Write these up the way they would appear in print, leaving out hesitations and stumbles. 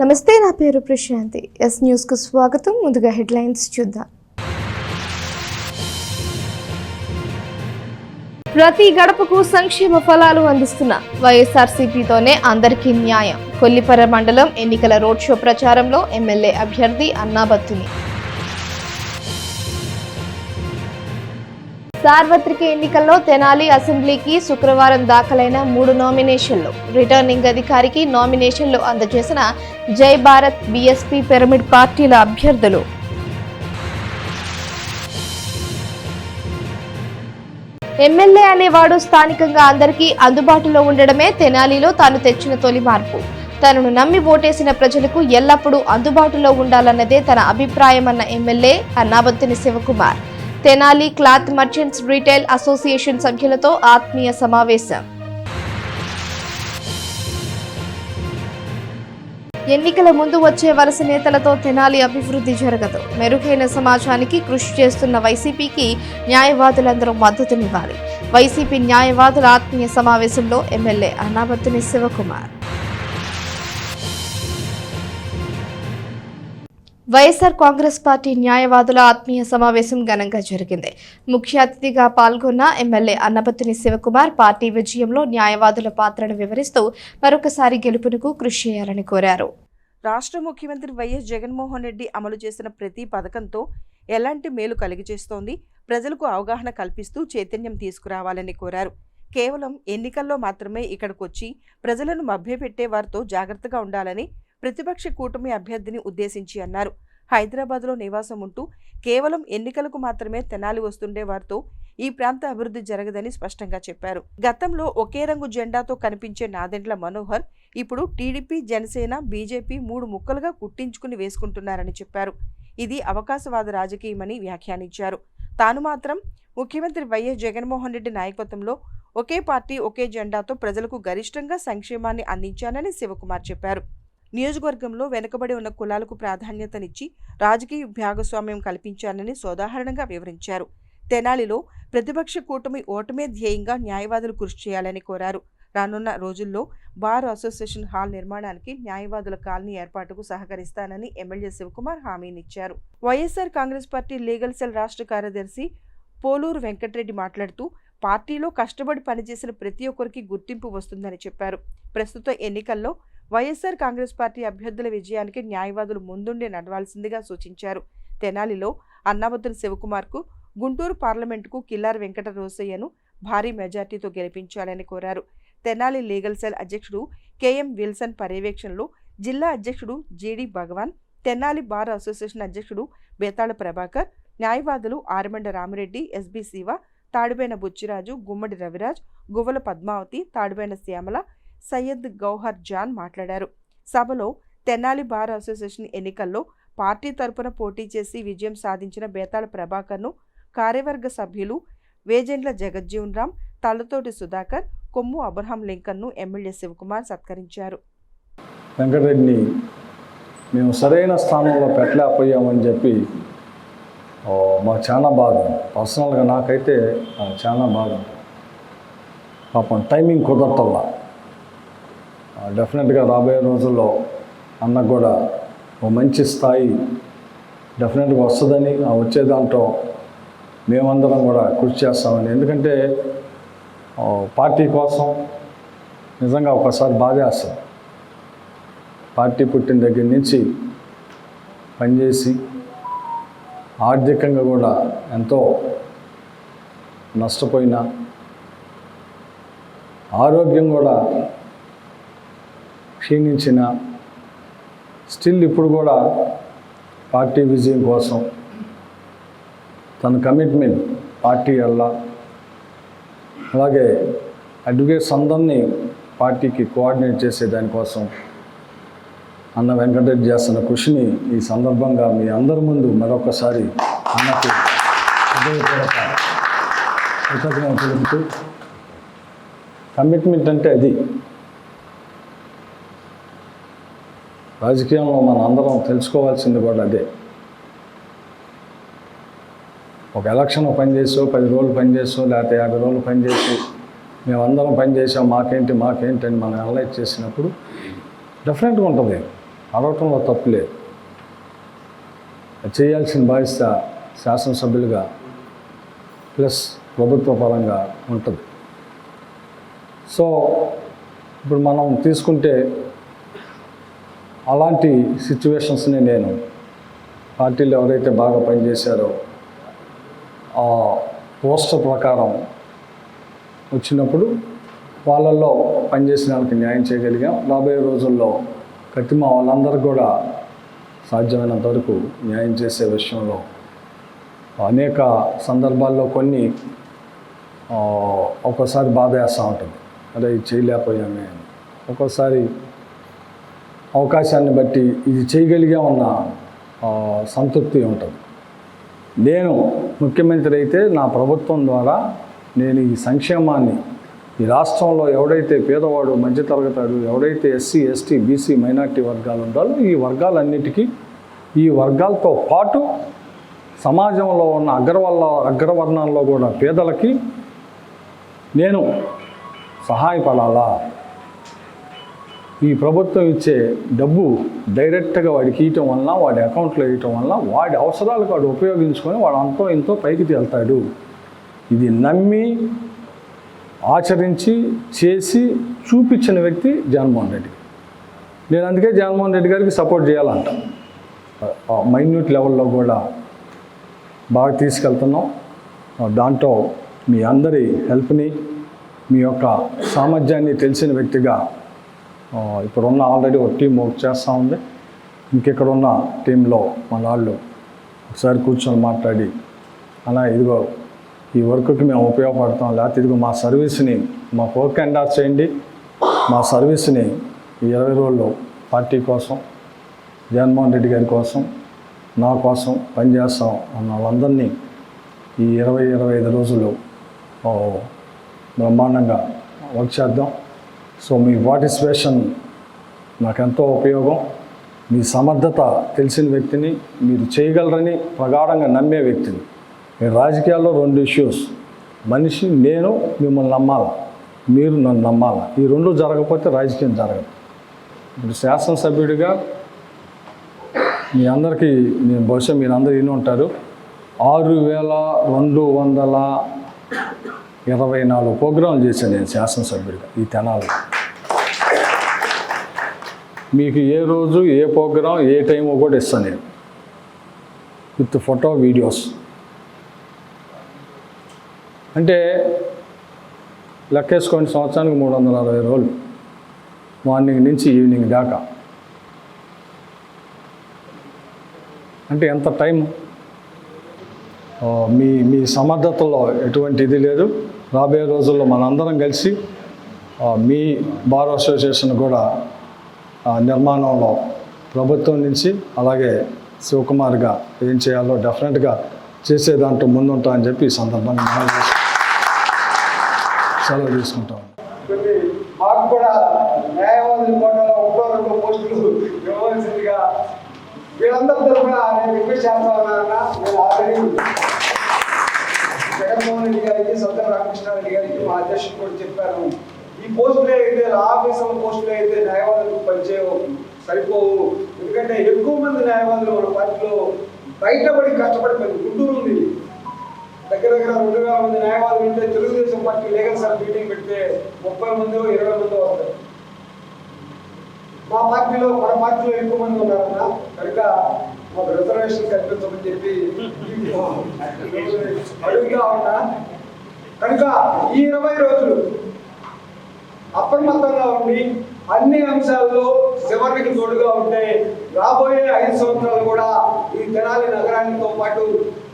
నమస్తే, నా పేరు ప్రశాంతి. ఎస్ న్యూస్కు స్వాగతం. ముందుగా హెడ్లైన్స్ చూద్దాం. ప్రతి గడపకు సంక్షేమ ఫలాలు అందిస్తున్న వైఎస్ఆర్సీపీతోనే అందరికీ న్యాయం. కొల్లిపర మండలం ఎన్నికల రోడ్ షో ప్రచారంలో ఎమ్మెల్యే అభ్యర్థి అన్నాబత్తుని. సార్వత్రిక ఎన్నికల్లో తెనాలి అసెంబ్లీకి శుక్రవారం దాఖలైన 3 నామినేషన్లు. రిటర్నింగ్ అధికారికి నామినేషన్లు అందజేసిన జై భారత్, బీఎస్పీ, పిరమిడ్ పార్టీల అభ్యర్థులు. ఎమ్మెల్యే అనేవాడు స్థానికంగా అందరికీ అందుబాటులో ఉండడమే తెనాలిలో తాను తెచ్చిన తొలి మార్పు. తనను నమ్మి ఓటేసిన ప్రజలకు ఎల్లప్పుడూ అందుబాటులో ఉండాలన్నదే తన అభిప్రాయమన్న MLA Annabathuni Sivakumar. Tenali cloth merchants retail association సభ్యులతో ఆత్మీయ సమావేశం. ఎన్నికల ముందు వచ్చే వలస నేతలతో తెనాలి అభివృద్ధి జరగదు. మెరుగైన సమాజానికి కృషి చేస్తున్న వైసీపీకి న్యాయవాదులందరూ మద్దతునివ్వాలి. వైసీపీ న్యాయవాదుల ఆత్మీయ సమావేశంలో ఎమ్మెల్యే అన్నాబత్తుని శివకుమార్. వైఎస్ఆర్ కాంగ్రెస్ పార్టీ న్యాయవాదుల ఆత్మీయ సమావేశం ఘనంగా జరిగింది. ముఖ్య అతిథిగా పాల్గొన్న ఎమ్మెల్యే అన్నాబత్తుని శివకుమార్ పార్టీ విజయంలో న్యాయవాదుల పాత్రను వివరిస్తూ మరొకసారి గెలుపునకు కృషి చేయాలని కోరారు. రాష్ట్ర ముఖ్యమంత్రి వైఎస్ జగన్మోహన్ రెడ్డి అమలు చేసిన ప్రతి పథకంతో ఎలాంటి మేలు కలిగజేస్తోంది, ప్రజలకు అవగాహన కల్పిస్తూ చైతన్యం తీసుకురావాలని కోరారు. కేవలం ఎన్నికల్లో మాత్రమే ఇక్కడికొచ్చి ప్రజలను మభ్యపెట్టే వారితో జాగ్రత్తగా ఉండాలని ప్రతిపక్ష కూటమి అభ్యర్థిని ఉద్దేశించి అన్నారు. హైదరాబాద్లో నివాసం ఉంటూ కేవలం ఎన్నికలకు మాత్రమే తెనాలి వస్తుండే వారితో ఈ ప్రాంత అభివృద్ధి జరగదని స్పష్టంగా చెప్పారు. గతంలో ఒకే రంగు జెండాతో కనిపించే నాదెండ్ల మనోహర్ ఇప్పుడు టీడీపీ, జనసేన, బీజేపీ 3 ముక్కలుగా కుట్టించుకుని వేసుకుంటున్నారని చెప్పారు. ఇది అవకాశవాద రాజకీయమని వ్యాఖ్యానించారు. తాను మాత్రం ముఖ్యమంత్రి వైఎస్ జగన్మోహన్ రెడ్డి నాయకత్వంలో ఒకే పార్టీ, ఒకే జెండాతో ప్రజలకు గరిష్టంగా సంక్షేమాన్ని అందించానని శివకుమార్ చెప్పారు. నియోజకవర్గంలో వెనుకబడి ఉన్న కులాలకు ప్రాధాన్యతనిచ్చి రాజకీయ భాగస్వామ్యం కల్పించానని సోదాహరణంగా వివరించారు. తెనాలిలో ప్రతిపక్ష కూటమి ఓటమే ధ్యేయంగా న్యాయవాదులు కృషి చేయాలని కోరారు. రానున్న రోజుల్లో బార్ అసోసియేషన్ హాల్ నిర్మాణానికి న్యాయవాదుల కాలనీ ఏర్పాటుకు సహకరిస్తానని ఎమ్మెల్యే శివకుమార్ హామీనిచ్చారు. YSR Congress party legal cell రాష్ట్ర కార్యదర్శి పోలూరు వెంకటరెడ్డి మాట్లాడుతూ పార్టీలో కష్టపడి పనిచేసిన ప్రతి ఒక్కరికి గుర్తింపు వస్తుందని చెప్పారు. ప్రస్తుత ఎన్నికల్లో వైఎస్ఆర్ కాంగ్రెస్ పార్టీ అభ్యర్థుల విజయానికి న్యాయవాదులు ముందుండి నడవాల్సిందిగా సూచించారు. తెనాలిలో అన్నాబత్తుని శివకుమార్కు, గుంటూరు పార్లమెంటుకు కిల్లారి వెంకట రోసయ్యను భారీ మెజార్టీతో గెలిపించాలని కోరారు. తెనాలి లీగల్ సెల్ అధ్యక్షుడు కెఎం విల్సన్ పర్యవేక్షణలో జిల్లా అధ్యక్షుడు జిడి భగవాన్, తెనాలి బార్ అసోసియేషన్ అధ్యక్షుడు బేతాళ ప్రభాకర్, న్యాయవాదులు ఆరిమండ రామిరెడ్డి, ఎస్బి శివ, తాడిబైన బుచ్చిరాజు, గుమ్మడి రవిరాజ్, గువ్వల పద్మావతి, తాడిబైన శ్యామల, సయ్యద్ గౌహర్ జాన్ మాట్లాడారు. సభలో తెనాలి బార్ అసోసియేషన్ ఎన్నికల్లో పార్టీ తరపున పోటీ చేసి విజయం సాధించిన బేతాళ ప్రభాకర్ను కార్యవర్గ సభ్యులు వేజెండ్ల జగజ్జీవన్ రామ్, తల్లతోటి సుధాకర్, కొమ్ము అబ్రహాం లింకన్ను ఎమ్మెల్యే శివకుమార్ సత్కరించారు. వెంకటరెడ్డిని మేము సరైన స్థానంలో పెట్టలేకపోయామని చెప్పి మాకు చాలా బాధ. పర్సనల్గా నాకైతే చాలా బాధ. పాపం టైమింగ్ కుదరటల్లా. డెఫినెట్గా రాబోయే రోజుల్లో అన్నకు కూడా ఓ మంచి స్థాయి డెఫినెట్గా వస్తుందని, ఆ వచ్చే దాంట్లో మేమందరం కూడా కృషి చేస్తామని. ఎందుకంటే పార్టీ కోసం నిజంగా ఒకసారి బాధేస్తుంది. పార్టీ పుట్టిన దగ్గర నుంచి పనిచేసి ఆర్థికంగా కూడా ఎంతో నష్టపోయినా, ఆరోగ్యం కూడా క్షీణించిన, స్టిల్ ఇప్పుడు కూడా పార్టీ విజయం కోసం తన కమిట్మెంట్ పార్టీ వల్ల, అలాగే అడ్వకేట్స్ అందరినీ పార్టీకి కోఆర్డినేట్ చేసే దానికోసం అన్న వెంకటరెడ్డి చేస్తున్న కృషిని ఈ సందర్భంగా మీ అందరి ముందు మరొకసారి అన్నకు హృదయపూర్వక కృతజ్ఞతలు తెలుపుతూ, కమిట్మెంట్ అంటే అది. రాజకీయంలో మన అందరం తెలుసుకోవాల్సింది కూడా అదే. ఒక ఎలక్షన్ పనిచేసో 10 రోజులు పనిచేసో లేకపోతే 50 రోజులు పనిచేసి మేమందరం పనిచేసాం మాకేంటి అని మనం అనలైజ్ చేసినప్పుడు డెఫినెట్గా ఉంటుంది. అడగటంలో తప్పు లేదు. చేయాల్సిన బాధ్యత శాసనసభ్యులుగా ప్లస్ ప్రభుత్వ పరంగా ఉంటుంది. సో ఇప్పుడు మనం తీసుకుంటే అలాంటి సిచ్యువేషన్స్ని నేను పార్టీలో ఎవరైతే బాగా పనిచేశారో ఆ పోస్టర్ ప్రకారం వచ్చినప్పుడు వాళ్ళల్లో పనిచేసిన వాళ్ళకి న్యాయం చేయగలిగాం. రాబోయే రోజుల్లో కత్తిమా వాళ్ళందరికీ కూడా సాధ్యమైనంత వరకు న్యాయం చేసే విషయంలో అనేక సందర్భాల్లో కొన్ని ఒక్కోసారి బాధ వేస్తూ ఉంటుంది, అదే ఇది చేయలేకపోయామే అని. ఒక్కోసారి అవకాశాన్ని బట్టి ఇది చేయగలిగామన్న సంతృప్తి ఉంటుంది. నేను ముఖ్యమంత్రి అయితే నా ప్రభుత్వం ద్వారా నేను ఈ సంక్షేమాన్ని ఈ రాష్ట్రంలో ఎవడైతే పేదవాడు మధ్యతరగతాడు, ఎవడైతే ఎస్సీ ఎస్టీ బీసీ మైనార్టీ వర్గాలు ఉండాలో ఈ వర్గాలన్నిటికీ, ఈ వర్గాలతో పాటు సమాజంలో ఉన్న అగ్రవర్ణాల్లో కూడా పేదలకి నేను సహాయపడాలా. ఈ ప్రభుత్వం ఇచ్చే డబ్బు డైరెక్ట్గా వాడికి ఇవ్వటం వలన, వాడి అకౌంట్లో వేయటం వలన వాడి అవసరాలకు వాడు ఉపయోగించుకొని వాడు అంతో ఇంతో పైకి తేలుతాడు. ఇది నమ్మి ఆచరించి చేసి చూపించిన వ్యక్తి జగన్మోహన్ రెడ్డి. నేను అందుకే జగన్మోహన్ రెడ్డి గారికి సపోర్ట్ చేయాలంట. మైన్యూట్ లెవెల్లో కూడా బాగా తీసుకెళ్తున్నాం. దాంట్లో మీ అందరి హెల్ప్ని, మీ యొక్క సామర్థ్యాన్ని తెలిసిన వ్యక్తిగా ఇప్పుడున్న ఆల్రెడీ ఒక టీం వర్క్ చేస్తూ ఉంది. ఇంకెక్కడ ఉన్న టీంలో మన వాళ్ళు ఒకసారి కూర్చొని మాట్లాడి, అలా ఇదిగో ఈ వర్క్కి మేము ఉపయోగపడతాం, లేకపోతే ఇదిగో మా సర్వీస్ని మా వర్క్ ఎండార్స్ చేయండి, మా సర్వీస్ని ఈ 20 రోజుల్లో పార్టీ కోసం, జగన్మోహన్ రెడ్డి గారి కోసం, నా కోసం పనిచేస్తాం అన్న వాళ్ళందరినీ ఈ 20-25 రోజులు బ్రహ్మాండంగా వర్క్ చేద్దాం. సో మీ పార్టిసిపేషన్ నాకు ఎంతో ఉపయోగం. మీ సమర్థత తెలిసిన వ్యక్తిని, మీరు చేయగలరని ప్రగాఢంగా నమ్మే వ్యక్తిని. మీరు రాజకీయాల్లో 2 ఇష్యూస్, మనిషి నేను మిమ్మల్ని నమ్మాలా, మీరు నన్ను నమ్మాలా. ఈ 2 జరగకపోతే రాజకీయం జరగదు. ఇప్పుడు శాసనసభ్యుడిగా మీ అందరికీ నేను బహుశా మీరు అందరూ విని ఉంటారు, 6224 ప్రోగ్రాంలు చేశాను నేను శాసనసభ్యుడిగా ఈ తెనాలి. మీకు ఏ రోజు ఏ ప్రోగ్రాం ఏ టైమో కూడా ఇస్తాను నేను, విత్ ఫోటో వీడియోస్. అంటే లెక్కేసుకోండి, సంవత్సరానికి 360 రోజులు, మార్నింగ్ నుంచి ఈవినింగ్ దాకా. అంటే ఎంత టైం. మీ సమర్థతలో ఎటువంటి ఇది లేదు. రాబోయే రోజుల్లో మనందరం కలిసి మీ బార్ అసోసియేషన్ కూడా నిర్మాణంలో ప్రభుత్వం నుంచి అలాగే శివకుమార్గా ఏం చేయాలో డెఫినెట్గా చేసే దాంట్లో ముందుంటా అని చెప్పి ఈ సందర్భంగా సెలవు తీసుకుంటాం. మాకు కూడా న్యాయవాదుల కోటలో 1-2 పోస్టులు ఇవ్వవలసిందిగా వీళ్ళందరి తరఫున నేను రిక్వెస్ట్ చేస్తా ఉన్నానన్నా. నేను ఆల్రెడీ జగన్మోహన్ రెడ్డి గారికి, సత్యం రామకృష్ణారెడ్డి గారికి, మా అధ్యక్షుడు కూడా చెప్పాను, ఈ పోస్టులే అయితే ఆఫీసుల పోస్టులే అయితే న్యాయవాదులకు పనిచేయవు, సరిపోవు. ఎందుకంటే ఎక్కువ మంది న్యాయవాదులు మన పార్టీలో బయటపడి కష్టపడిపోయింది. గుంటూరు ఉంది, దగ్గర 2000 మంది న్యాయవాదులు ఉంటే Telugu Desam party legal sir meeting పెడితే 30 మందో 20 మందో వస్తారు. మా పార్టీలో మన పార్టీలో ఎక్కువ మంది ఉన్నారన్న, కనుక మాకు రిజర్వేషన్ కల్పించమని చెప్పి అడుగుతా ఉన్నా. కనుక ఈ 20 రోజులు అప్రమత్తంగా ఉండి అన్ని అంశాల్లో చివరికి తోడుగా ఉంటే రాబోయే 5 సంవత్సరాలు కూడా ఈ తెనాలి నగరానితో పాటు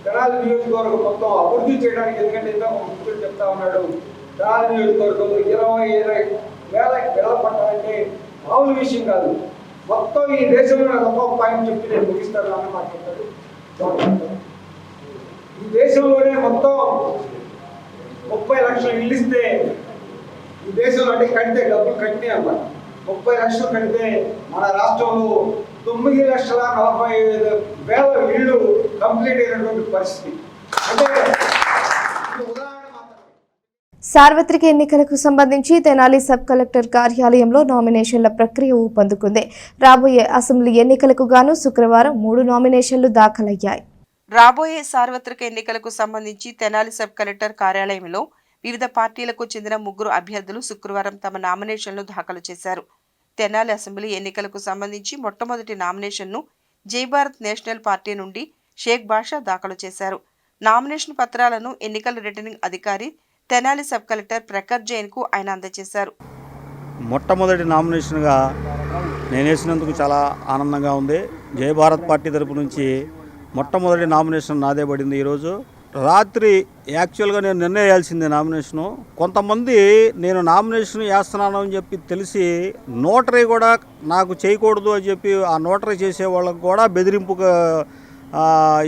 తెనాలి నియోజకవర్గం మొత్తం అభివృద్ధి చేయడానికి, ఎందుకంటే ఇంత ముఖ్యుడు చెప్తా ఉన్నాడు, తెనాలి నియోజకవర్గం 20 వేల పిల్లలు పట్టాలంటే మామూలు విషయం కాదు. మొత్తం ఈ దేశంలో ఒక్కొక్క పాయింట్ చెప్పి నేను ముగిస్తాను అన్న మాట చెప్పాడు. ఈ దేశంలోనే మొత్తం 30 లక్షలు ఇల్లు ఇస్తే, ఈ దేశంలో అంటే కడితే డబ్బులు కట్టినాయి అన్నమాట, 30 లక్షలు కడితే మన రాష్ట్రంలో 9,45,000 ఇళ్ళు కంప్లీట్ అయినటువంటి పరిస్థితి. అంటే ఉదాహరణ మాత్రమే. సార్వత్రిక ఎన్నికలకు సంబంధించి తెనాలి సబ్ కలెక్టర్ కార్యాలయంలో నామినేషన్ల ప్రక్రియ ఊపందుకుంది. రాబోయే అసెంబ్లీ ఎన్నికలకు గాను శుక్రవారం 3 నామినేషన్లు దాఖలయ్యాయి. రాబోయే సార్వత్రిక ఎన్నికలకు సంబంధించి తెనాలి సబ్ కలెక్టర్ కార్యాలయంలో వివిధ పార్టీలకు చెందిన 3 అభ్యర్థులు శుక్రవారం తమ నామినేషన్లు దాఖలు చేశారు. తెనాలి అసెంబ్లీ ఎన్నికలకు సంబంధించి మొట్టమొదటి నామినేషన్ను జై భారత్ నేషనల్ పార్టీ నుండి షేక్ బాషా దాఖలు చేశారు. నామినేషన్ పత్రాలను ఎన్నికల రిటర్నింగ్ అధికారి తెనాలి సబ్ కలెక్టర్ ప్రఖర్ జైన్కు ఆయన అందజేశారు. మొట్టమొదటి నామినేషన్గా నేను వేసినందుకు చాలా ఆనందంగా ఉంది. జై భారత్ పార్టీ తరపు నుంచి మొట్టమొదటి నామినేషన్ నాదే పడింది. ఈరోజు రాత్రి యాక్చువల్గా నేను నిర్ణయించాల్సిందే నామినేషను. కొంతమంది నేను నామినేషన్ వేస్తున్నాను అని చెప్పి తెలిసి నోటరీ కూడా నాకు చేయకూడదు అని చెప్పి ఆ నోటరీ చేసే వాళ్ళకు కూడా బెదిరింపుగా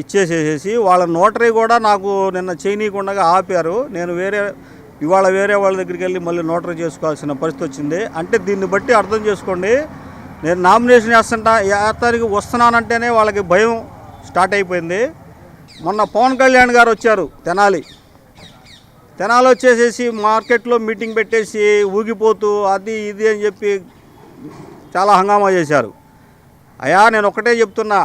ఇచ్చేసేసి వాళ్ళ నోటరీ కూడా నాకు నిన్న చేయనీయకుండా ఆపారు. నేను ఇవాళ వేరే వాళ్ళ దగ్గరికి వెళ్ళి మళ్ళీ నోటరీ చేసుకోవాల్సిన పరిస్థితి వచ్చింది. అంటే దీన్ని బట్టి అర్థం చేసుకోండి, నేను నామినేషన్ వేస్తానికి వస్తున్నానంటేనే వాళ్ళకి భయం స్టార్ట్ అయిపోయింది. మొన్న పవన్ కళ్యాణ్ గారు వచ్చారు తెనాలి వచ్చేసేసి మార్కెట్లో మీటింగ్ పెట్టేసి ఊగిపోతూ అది ఇది అని చెప్పి చాలా హంగామా చేశారు. అయ్యా నేను ఒకటే చెప్తున్నా,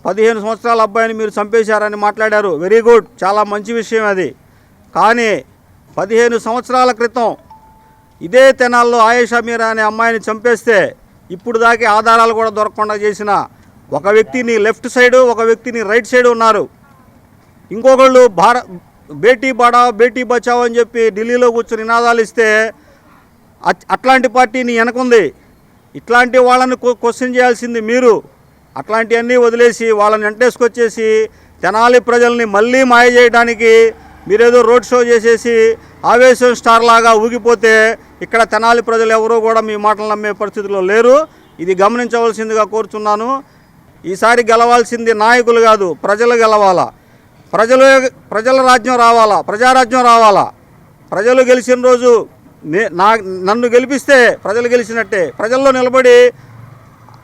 15 సంవత్సరాల అబ్బాయిని మీరు చంపేశారని మాట్లాడారు. వెరీ గుడ్, చాలా మంచి విషయం అది. కానీ 15 సంవత్సరాల క్రితం ఇదే తెనాల్లో ఆయేషా మీరా అనే అమ్మాయిని చంపేస్తే ఇప్పుడు దాకా ఆధారాలు కూడా దొరకకుండా చేసిన ఒక వ్యక్తిని లెఫ్ట్ సైడు, ఒక వ్యక్తిని రైట్ సైడ్ ఉన్నారు. ఇంకొకళ్ళు బేటీ పడావ్ బేటీ బచావ్ అని చెప్పి ఢిల్లీలో కూర్చొని నినాదాలు ఇస్తే అట్లాంటి పార్టీని వెనకుంది. ఇట్లాంటి వాళ్ళని క్వశ్చన్ చేయాల్సింది మీరు. అట్లాంటివన్నీ వదిలేసి వాళ్ళని వెంటేసుకొచ్చేసి తెనాలి ప్రజల్ని మళ్ళీ మాయ చేయడానికి మీరేదో రోడ్ షో చేసేసి ఆవేశం స్టార్ లాగా ఊగిపోతే ఇక్కడ తెనాలి ప్రజలు ఎవరూ కూడా మీ మాటలు నమ్మే పరిస్థితిలో లేరు. ఇది గమనించవలసిందిగా కోరుతున్నాను. ఈసారి గెలవాల్సింది నాయకులు కాదు, ప్రజలు గెలవాలా. ప్రజల రాజ్యం రావాలా, ప్రజారాజ్యం రావాలా. ప్రజలు గెలిచిన రోజు నన్ను గెలిపిస్తే ప్రజలు గెలిచినట్టే. ప్రజల్లో నిలబడి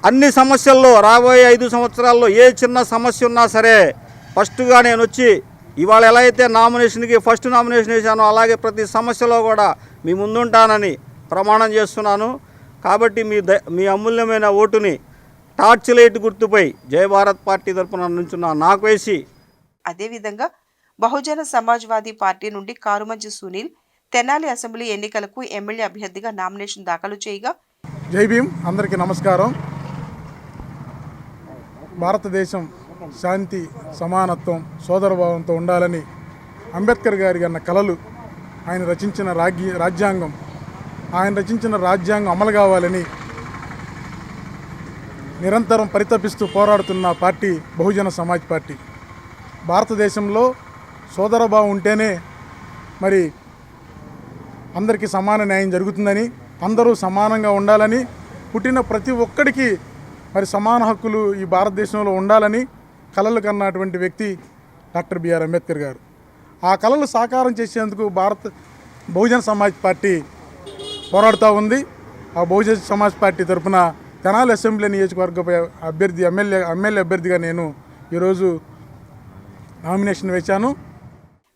అన్ని సమస్యల్లో రాబోయే 5 సంవత్సరాల్లో ఏ చిన్న సమస్య ఉన్నా సరే ఫస్ట్గా నేను వచ్చి ఇవాళ ఎలా అయితే నామినేషన్కి ఫస్ట్ నామినేషన్ వేసానో అలాగే ప్రతి సమస్యలో కూడా మీ ముందుంటానని ప్రమాణం చేస్తున్నాను. కాబట్టి మీ అమూల్యమైన ఓటుని టార్చ్ లైట్ గుర్తుపై జై భారత్ పార్టీ తరఫున నుంచున్న నాకు వేసి. అదేవిధంగా బహుజన సమాజ్వాదీ పార్టీ నుండి కారుమంచి సునీల్ తెనాలి అసెంబ్లీ ఎన్నికలకు ఎమ్మెల్యే అభ్యర్థిగా నామినేషన్ దాఖలు చేయగా. జై భీమ్, అందరికీ నమస్కారం. భారతదేశం శాంతి, సమానత్వం, సోదరభావంతో ఉండాలని అంబేద్కర్ గారి అన్న కలలు, ఆయన రచించిన రాజ్యాంగం అమలు కావాలని నిరంతరం పరితపిస్తూ పోరాడుతున్న పార్టీ బహుజన సమాజ్ పార్టీ. భారతదేశంలో సోదరభావం ఉంటేనే మరి అందరికీ సమాన న్యాయం జరుగుతుందని, అందరూ సమానంగా ఉండాలని, పుట్టిన ప్రతి ఒక్కడికి మరి సమాన హక్కులు ఈ భారతదేశంలో ఉండాలని కలలు కన్నటువంటి వ్యక్తి డాక్టర్ బిఆర్ అంబేద్కర్ గారు. ఆ కలలు సాకారం చేసేందుకు బహుజన సమాజ్ పార్టీ పోరాడుతూ ఉంది. ఆ బహుజన సమాజ్ పార్టీ తరఫున తెనాలి అసెంబ్లీ నియోజకవర్గ ఎమ్మెల్యే అభ్యర్థిగా నేను ఈరోజు నామినేషన్ వేశాను.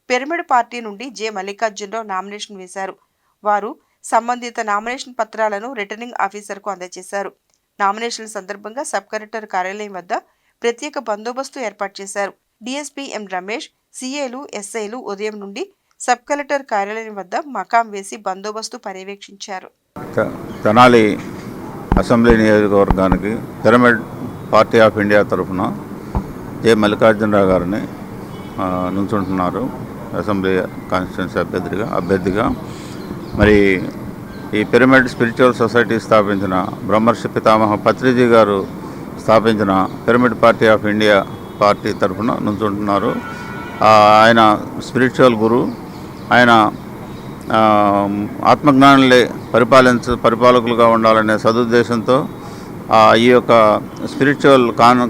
పిరమిడ్ పార్టీ నుండి జె మల్లికార్జునరావు నామినేషన్ వేశారు. వారు సంబంధిత నామినేషన్ పత్రాలను రిటర్నింగ్ ఆఫీసర్కు అందజేశారు. నామినేషన్ల సందర్భంగా సబ్ కలెక్టర్ కార్యాలయం వద్ద ప్రత్యేక బందోబస్తు ఏర్పాటు చేశారు. డీఎస్పీ ఎం రమేష్, సీఏలు, ఎస్ఐలు ఉదయం నుండి సబ్ కలెక్టర్ కార్యాలయం వద్ద మకాం వేసి బందోబస్తు పర్యవేక్షించారు. తెనాలి అసెంబ్లీ నియోజకవర్గానికి పిరమిడ్ పార్టీ ఆఫ్ ఇండియా తరఫున జె మల్లికార్జునరావు గారిని నుంచుంటున్నారు అసెంబ్లీ కాన్స్టిట్యున్సీ అభ్యర్థిగా. మరి ఈ పిరమిడ్ స్పిరిచువల్ సొసైటీ స్థాపించిన బ్రహ్మర్షి పితామహ పత్రిజీ గారు స్థాపించిన pyramid party of India party తరఫున నుంచుంటున్నారు. ఆయన స్పిరిచువల్ గురు. ఆయన ఆత్మజ్ఞానులే పరిపాలకులుగా ఉండాలనే సదుద్దేశంతో ఈ యొక్క స్పిరిచువల్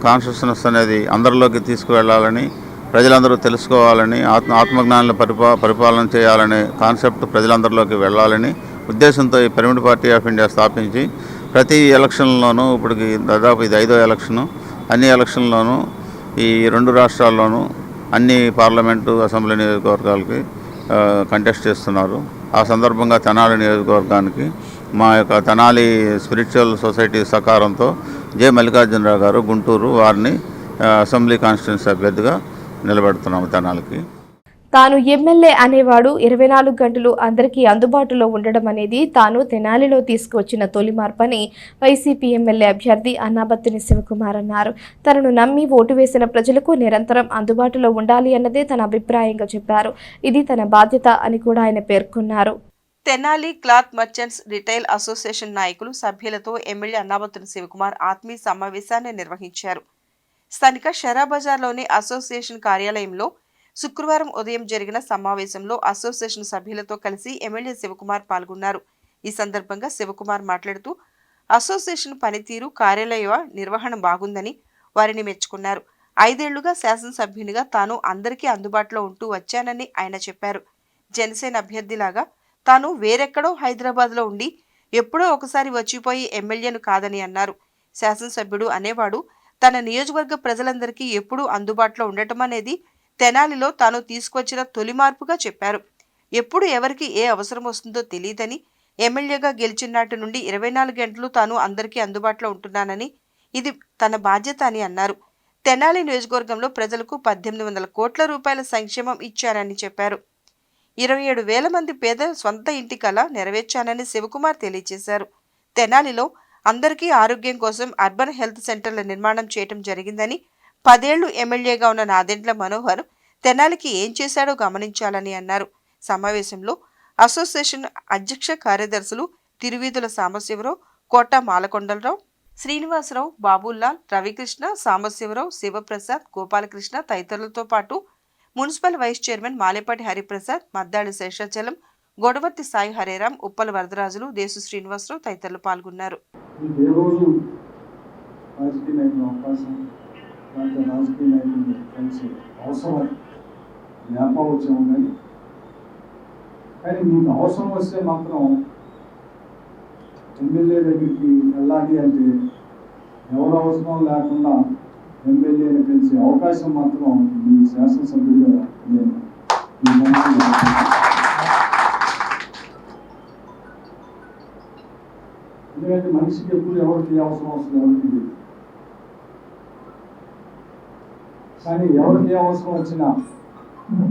కాన్షియస్నెస్ అనేది అందరిలోకి తీసుకువెళ్ళాలని, ప్రజలందరూ తెలుసుకోవాలని, ఆత్మజ్ఞానుల పరిపాలన చేయాలనే కాన్సెప్ట్ ప్రజలందరిలోకి వెళ్ళాలని ఉద్దేశంతో ఈ పిరమిడ్ పార్టీ ఆఫ్ ఇండియా స్థాపించి ప్రతి ఎలక్షన్లోనూ, ఇప్పటికి దాదాపు ఇది 5వ ఎలక్షను, అన్ని ఎలక్షన్లోనూ ఈ 2 రాష్ట్రాల్లోనూ అన్ని పార్లమెంటు అసెంబ్లీ నియోజకవర్గాలకి కంటెస్ట్ చేస్తున్నారు. ఆ సందర్భంగా తెనాలి నియోజకవర్గానికి మా యొక్క తెనాలి స్పిరిచువల్ సొసైటీ సహకారంతో జె మల్లికార్జునరావు గారు గుంటూరు వారిని అసెంబ్లీ కాన్స్టిట్యున్సీ అభ్యర్థిగా నిలబెడుతున్నాము తెనాలికి. తాను ఎమ్మెల్యే అనేవాడు 24 గంటలు అందరికీ అందుబాటులో ఉండడం అనేది తాను తెనాలిలో తీసుకువచ్చిన తొలి మార్పని వైసీపీ ఎమ్మెల్యే అభ్యర్థి అన్నాబత్తుని శివకుమార్ అన్నారు. తనను నమ్మి ఓటు వేసిన ప్రజలకు నిరంతరం అందుబాటులో ఉండాలి అన్నదే తన అభిప్రాయంగా చెప్పారు. ఇది తన బాధ్యత అని కూడా ఆయన పేర్కొన్నారు. Tenali cloth merchants retail association నాయకులు సభ్యులతో ఎమ్మెల్యే అన్నాబత్తుని శివకుమార్ ఆత్మీయ సమావేశాన్ని నిర్వహించారు. స్థానిక షరాబజార్లోని అసోసియేషన్ కార్యాలయంలో శుక్రవారం ఉదయం జరిగిన సమావేశంలో అసోసియేషన్ సభ్యులతో కలిసి ఎమ్మెల్యే శివకుమార్ పాల్గొన్నారు. ఈ సందర్భంగా శివకుమార్ మాట్లాడుతూ అసోసియేషన్ పనితీరు, కార్యాలయ నిర్వహణ బాగుందని వారిని మెచ్చుకున్నారు. 5 ఏళ్లుగా శాసనసభ్యునిగా తాను అందరికీ అందుబాటులో ఉంటూ వచ్చానని ఆయన చెప్పారు. జనసేన అభ్యర్థిలాగా తాను వేరెక్కడో హైదరాబాద్లో ఉండి ఎప్పుడో ఒకసారి వచ్చిపోయి ఎమ్మెల్యేను కాదని అన్నారు. శాసనసభ్యుడు అనేవాడు తన నియోజకవర్గ ప్రజలందరికీ ఎప్పుడూ అందుబాటులో ఉండటం అనేది తెనాలిలో తాను తీసుకొచ్చిన తొలి మార్పుగా చెప్పారు. ఎప్పుడు ఎవరికి ఏ అవసరం వస్తుందో తెలియదని, ఎమ్మెల్యేగా గెలిచిన నాటి నుండి 24 గంటలు తాను అందరికీ అందుబాటులో ఉంటున్నానని, ఇది తన బాధ్యత అని అన్నారు. తెనాలి నియోజకవర్గంలో ప్రజలకు 1800 కోట్ల రూపాయల సంక్షేమం ఇచ్చారని చెప్పారు. 27,000 మంది పేదల స్వంత ఇంటి కల నెరవేర్చానని శివకుమార్ తెలియజేశారు. తెనాలిలో అందరికీ ఆరోగ్యం కోసం అర్బన్ హెల్త్ సెంటర్ల నిర్మాణం చేయడం జరిగిందని, 10 ఏళ్లు ఎమ్మెల్యేగా ఉన్న నాదెండ్ల మనోహర్ తెనాలికి ఏం చేశాడో గమనించాలని అన్నారు. సమావేశంలో అసోసియేషన్ అధ్యక్ష కార్యదర్శులు తిరువీధుల సాంబశివరావు, కోట మాలకొండలరావు, శ్రీనివాసరావు, బాబుల్లాల్, రవికృష్ణ, సాంబశివరావు, శివప్రసాద్, గోపాలకృష్ణ తదితరులతో పాటు municipal vice chairman Malepati Hariprasad, Maddadi Seshachalam, Godavarthi Sai Hareram, Uppala Varadarajulu, Desu Srinivasarao తదితరులు పాల్గొన్నారు. రాజకీయ నాయకులు కలిసి అవసరం లేకపోవచ్చాము, కానీ మీకు అవసరం వస్తే మాత్రం ఎమ్మెల్యే దగ్గరికి వెళ్ళాలి అంటే ఎవరు అవసరం లేకుండా ఎమ్మెల్యేని కలిసే అవకాశం మాత్రం మీ శాసనసభ్యులుగా నేను ఎందుకంటే మనిషికి ఎప్పుడు ఎవరికి అవసరం వస్తుంది ఎవరికి లేదు. కానీ ఎవరికి అవసరం వచ్చినా,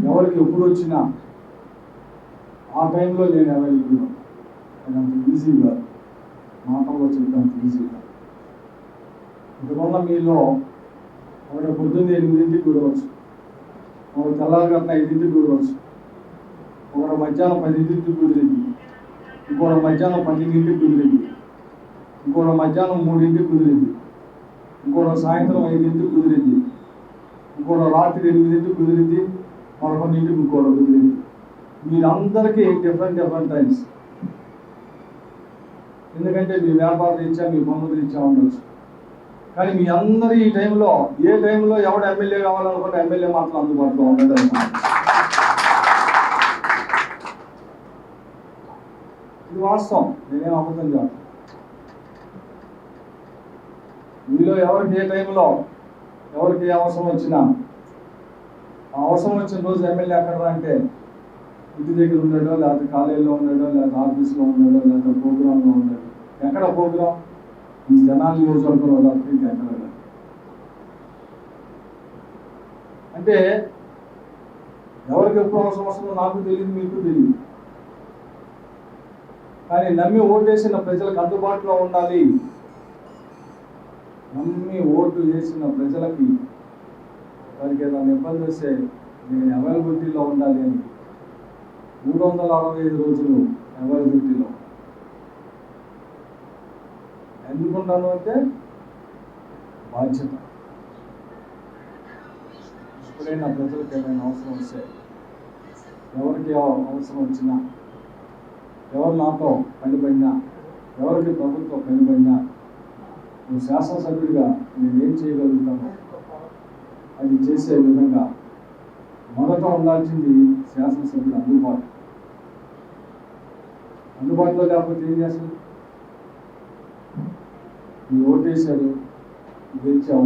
ఎవరికి ఎప్పుడు వచ్చినా ఆ టైంలో నేను అవైలబుల్. అది అంత ఈజీగా మాటల్లో చెప్పడానికి ఈజీగా. ఇంతకుముందు మీలో ఒకటి పొద్దున్న 8ంటికి కుదరవచ్చు, ఒకటి తెల్లారిగట్ల 5ంటికి కుదరవచ్చు, ఒకటి మధ్యాహ్నం 10ంటికి కుదిరింది, ఇంకోటి మధ్యాహ్నం 12ంటికి కుదిరింది, ఇంకోటి మధ్యాహ్నం 3ంటికి కుదిరింది, ఇంకోటి సాయంత్రం 5ంటికి కుదిరింది, ఇంకోటి రాత్రి 8ంటికి కుదిరింది, 11ంటికి ఇంకోటి కుదిరింది. మీరందరికీ డిఫరెంట్ టైమ్స్. ఎందుకంటే మీ వ్యాపార రీత్యా, మీ పనుల రీత్యా ఉండొచ్చు. కానీ మీ అందరూ ఈ టైంలో, ఏ టైంలో ఎవడు ఎమ్మెల్యే కావాలనుకుంటే ఎమ్మెల్యే మాత్రం అందుబాటులో ఉండదు. ఇది వాస్తవం, నేనేం అబద్ధం కాదు. మీలో ఎవరికి ఏ టైంలో ఎవరికి ఏ అవసరం వచ్చినా, ఆ అవసరం వచ్చిన రోజు ఎమ్మెల్యే ఎక్కడ అంటే ఇంటి దగ్గర ఉండడో, లేకపోతే కాలేజీలో ఉండడో, లేకపోతే ఆఫీస్లో ఉండడో, లేకపోతే ప్రోగ్రాంలో ఉండడో. ఎక్కడ ప్రోగ్రాం? ఈ జనాలు నియోజకవర్గంలో తప్ప ఎక్కడ. అంటే ఎవరికి ఎప్పుడు అవసరం వస్తుందో నాకు తెలియదు, మీకు తెలియదు. కానీ నమ్మి ఓటేసిన ప్రజలకు అందుబాటులో ఉండాలి. నమ్మి ఓటు వేసిన ప్రజలకి వారికి ఏదైనా ఇబ్బంది వస్తే నేను అవైలబిలిటీలో ఉండాలి అని 365 రోజులు అవైలబిలిటీలో. ఎందుకుంటాను అంటే బాధ్యత. ఎప్పుడైనా ప్రజలకు ఏమైనా అవసరం వస్తే, ఎవరికి అవసరం వచ్చినా, ఎవరు నాతో పనిపడినా, ఎవరికి ప్రభుత్వం పనిపడినా, శాసనసభ్యుడిగా నేనేం చేయగలుగుతాను అది చేసే విధంగా మొదట ఉండాల్సింది శాసనసభ్యుడు అందుబాటులో లేకపోతే ఏం చేస్తారు? మీరు ఓటేశారు, గెలిచాం,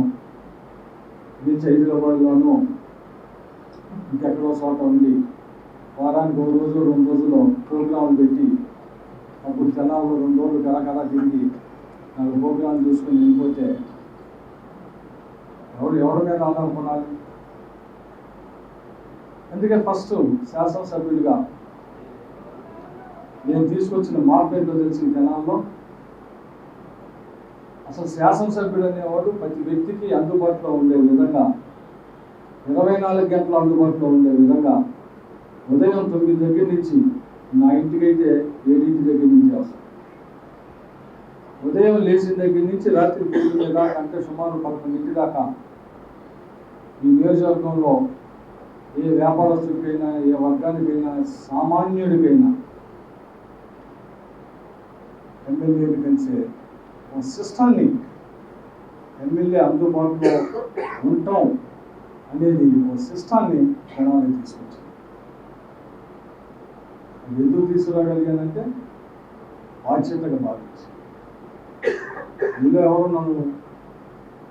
గెలిచి హైదరాబాద్లోనూ ఇంకెక్కడో చోట ఉండి వారానికి 1 రోజు 2 రోజులు ప్రోగ్రాంలు పెట్టి అప్పుడు తెనాల్లో 2 రోజులు కరకర తిరిగి 4 ప్రోగ్రాంలు చూసుకొని వెళ్ళిపోతే ఎవరి మీద ఆధారపడాలి? అందుకే ఫస్ట్ శాసనసభ్యుడిగా నేను తీసుకొచ్చిన మార్పు ఏంటో తెలిసిన తెనాల్లో అసలు శాసనసభ్యుడు అనేవాడు ప్రతి వ్యక్తికి అందుబాటులో ఉండే విధంగా 24 గంటలు అందుబాటులో ఉండే విధంగా ఉదయం 9 దగ్గర నుంచి నా ఇంటికైతే 7 దగ్గర నుంచి వస్తాను. ఉదయం లేచిన దగ్గర నుంచి రాత్రి 9 దాకా అంటే సుమారు 11 దాకా ఈ నియోజకవర్గంలో ఏ వ్యాపారస్తుడికైనా ఏ వర్గానికైనా సామాన్యుడికైనా ఎమ్మెల్యేని కలిసే ఒక సిస్టాన్ని ఎమ్మెల్యే అందుబాటులో ఉండటం అనేది ఒక సిస్టాన్ని జనానికి తీసుకొచ్చింది. ఎందుకు తీసుకురాగలిగానంటే బాధ్యతగా భావించి మీలో ఎవరు నన్ను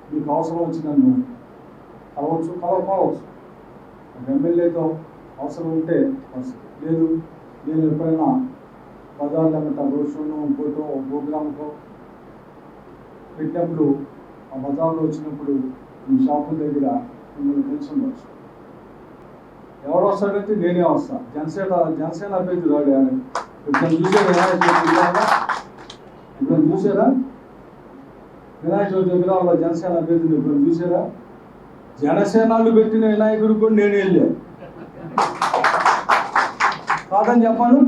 మీకు అవసరం వచ్చి నన్ను కలవచ్చు కలవకపోవచ్చు. ఒక ఎమ్మెల్యేతో అవసరం ఉంటే లేదు, నేను ఎప్పుడైనా బజార్లో రోడ్ షోను ఇంకోటో ప్రోగ్రామ్కో పెట్టినప్పుడు ఆ బజార్లో వచ్చినప్పుడు ఈ షాపుల దగ్గర మిమ్మల్ని కలిసి ఉండవచ్చు. ఎవరు వస్తాడంటే నేనే వస్తాను. జనసేన అభ్యర్థి రాడు. ఇప్పుడు చూసారా ఇప్పుడు చూసారా వినాయక చవితి విగ్రహాల్లో జనసేన అభ్యర్థిని ఇప్పుడు చూసారా? జనసేనలు పెట్టిన వినాయకుడు కూడా నేనే వెళ్ళా. కాదని చెప్పాను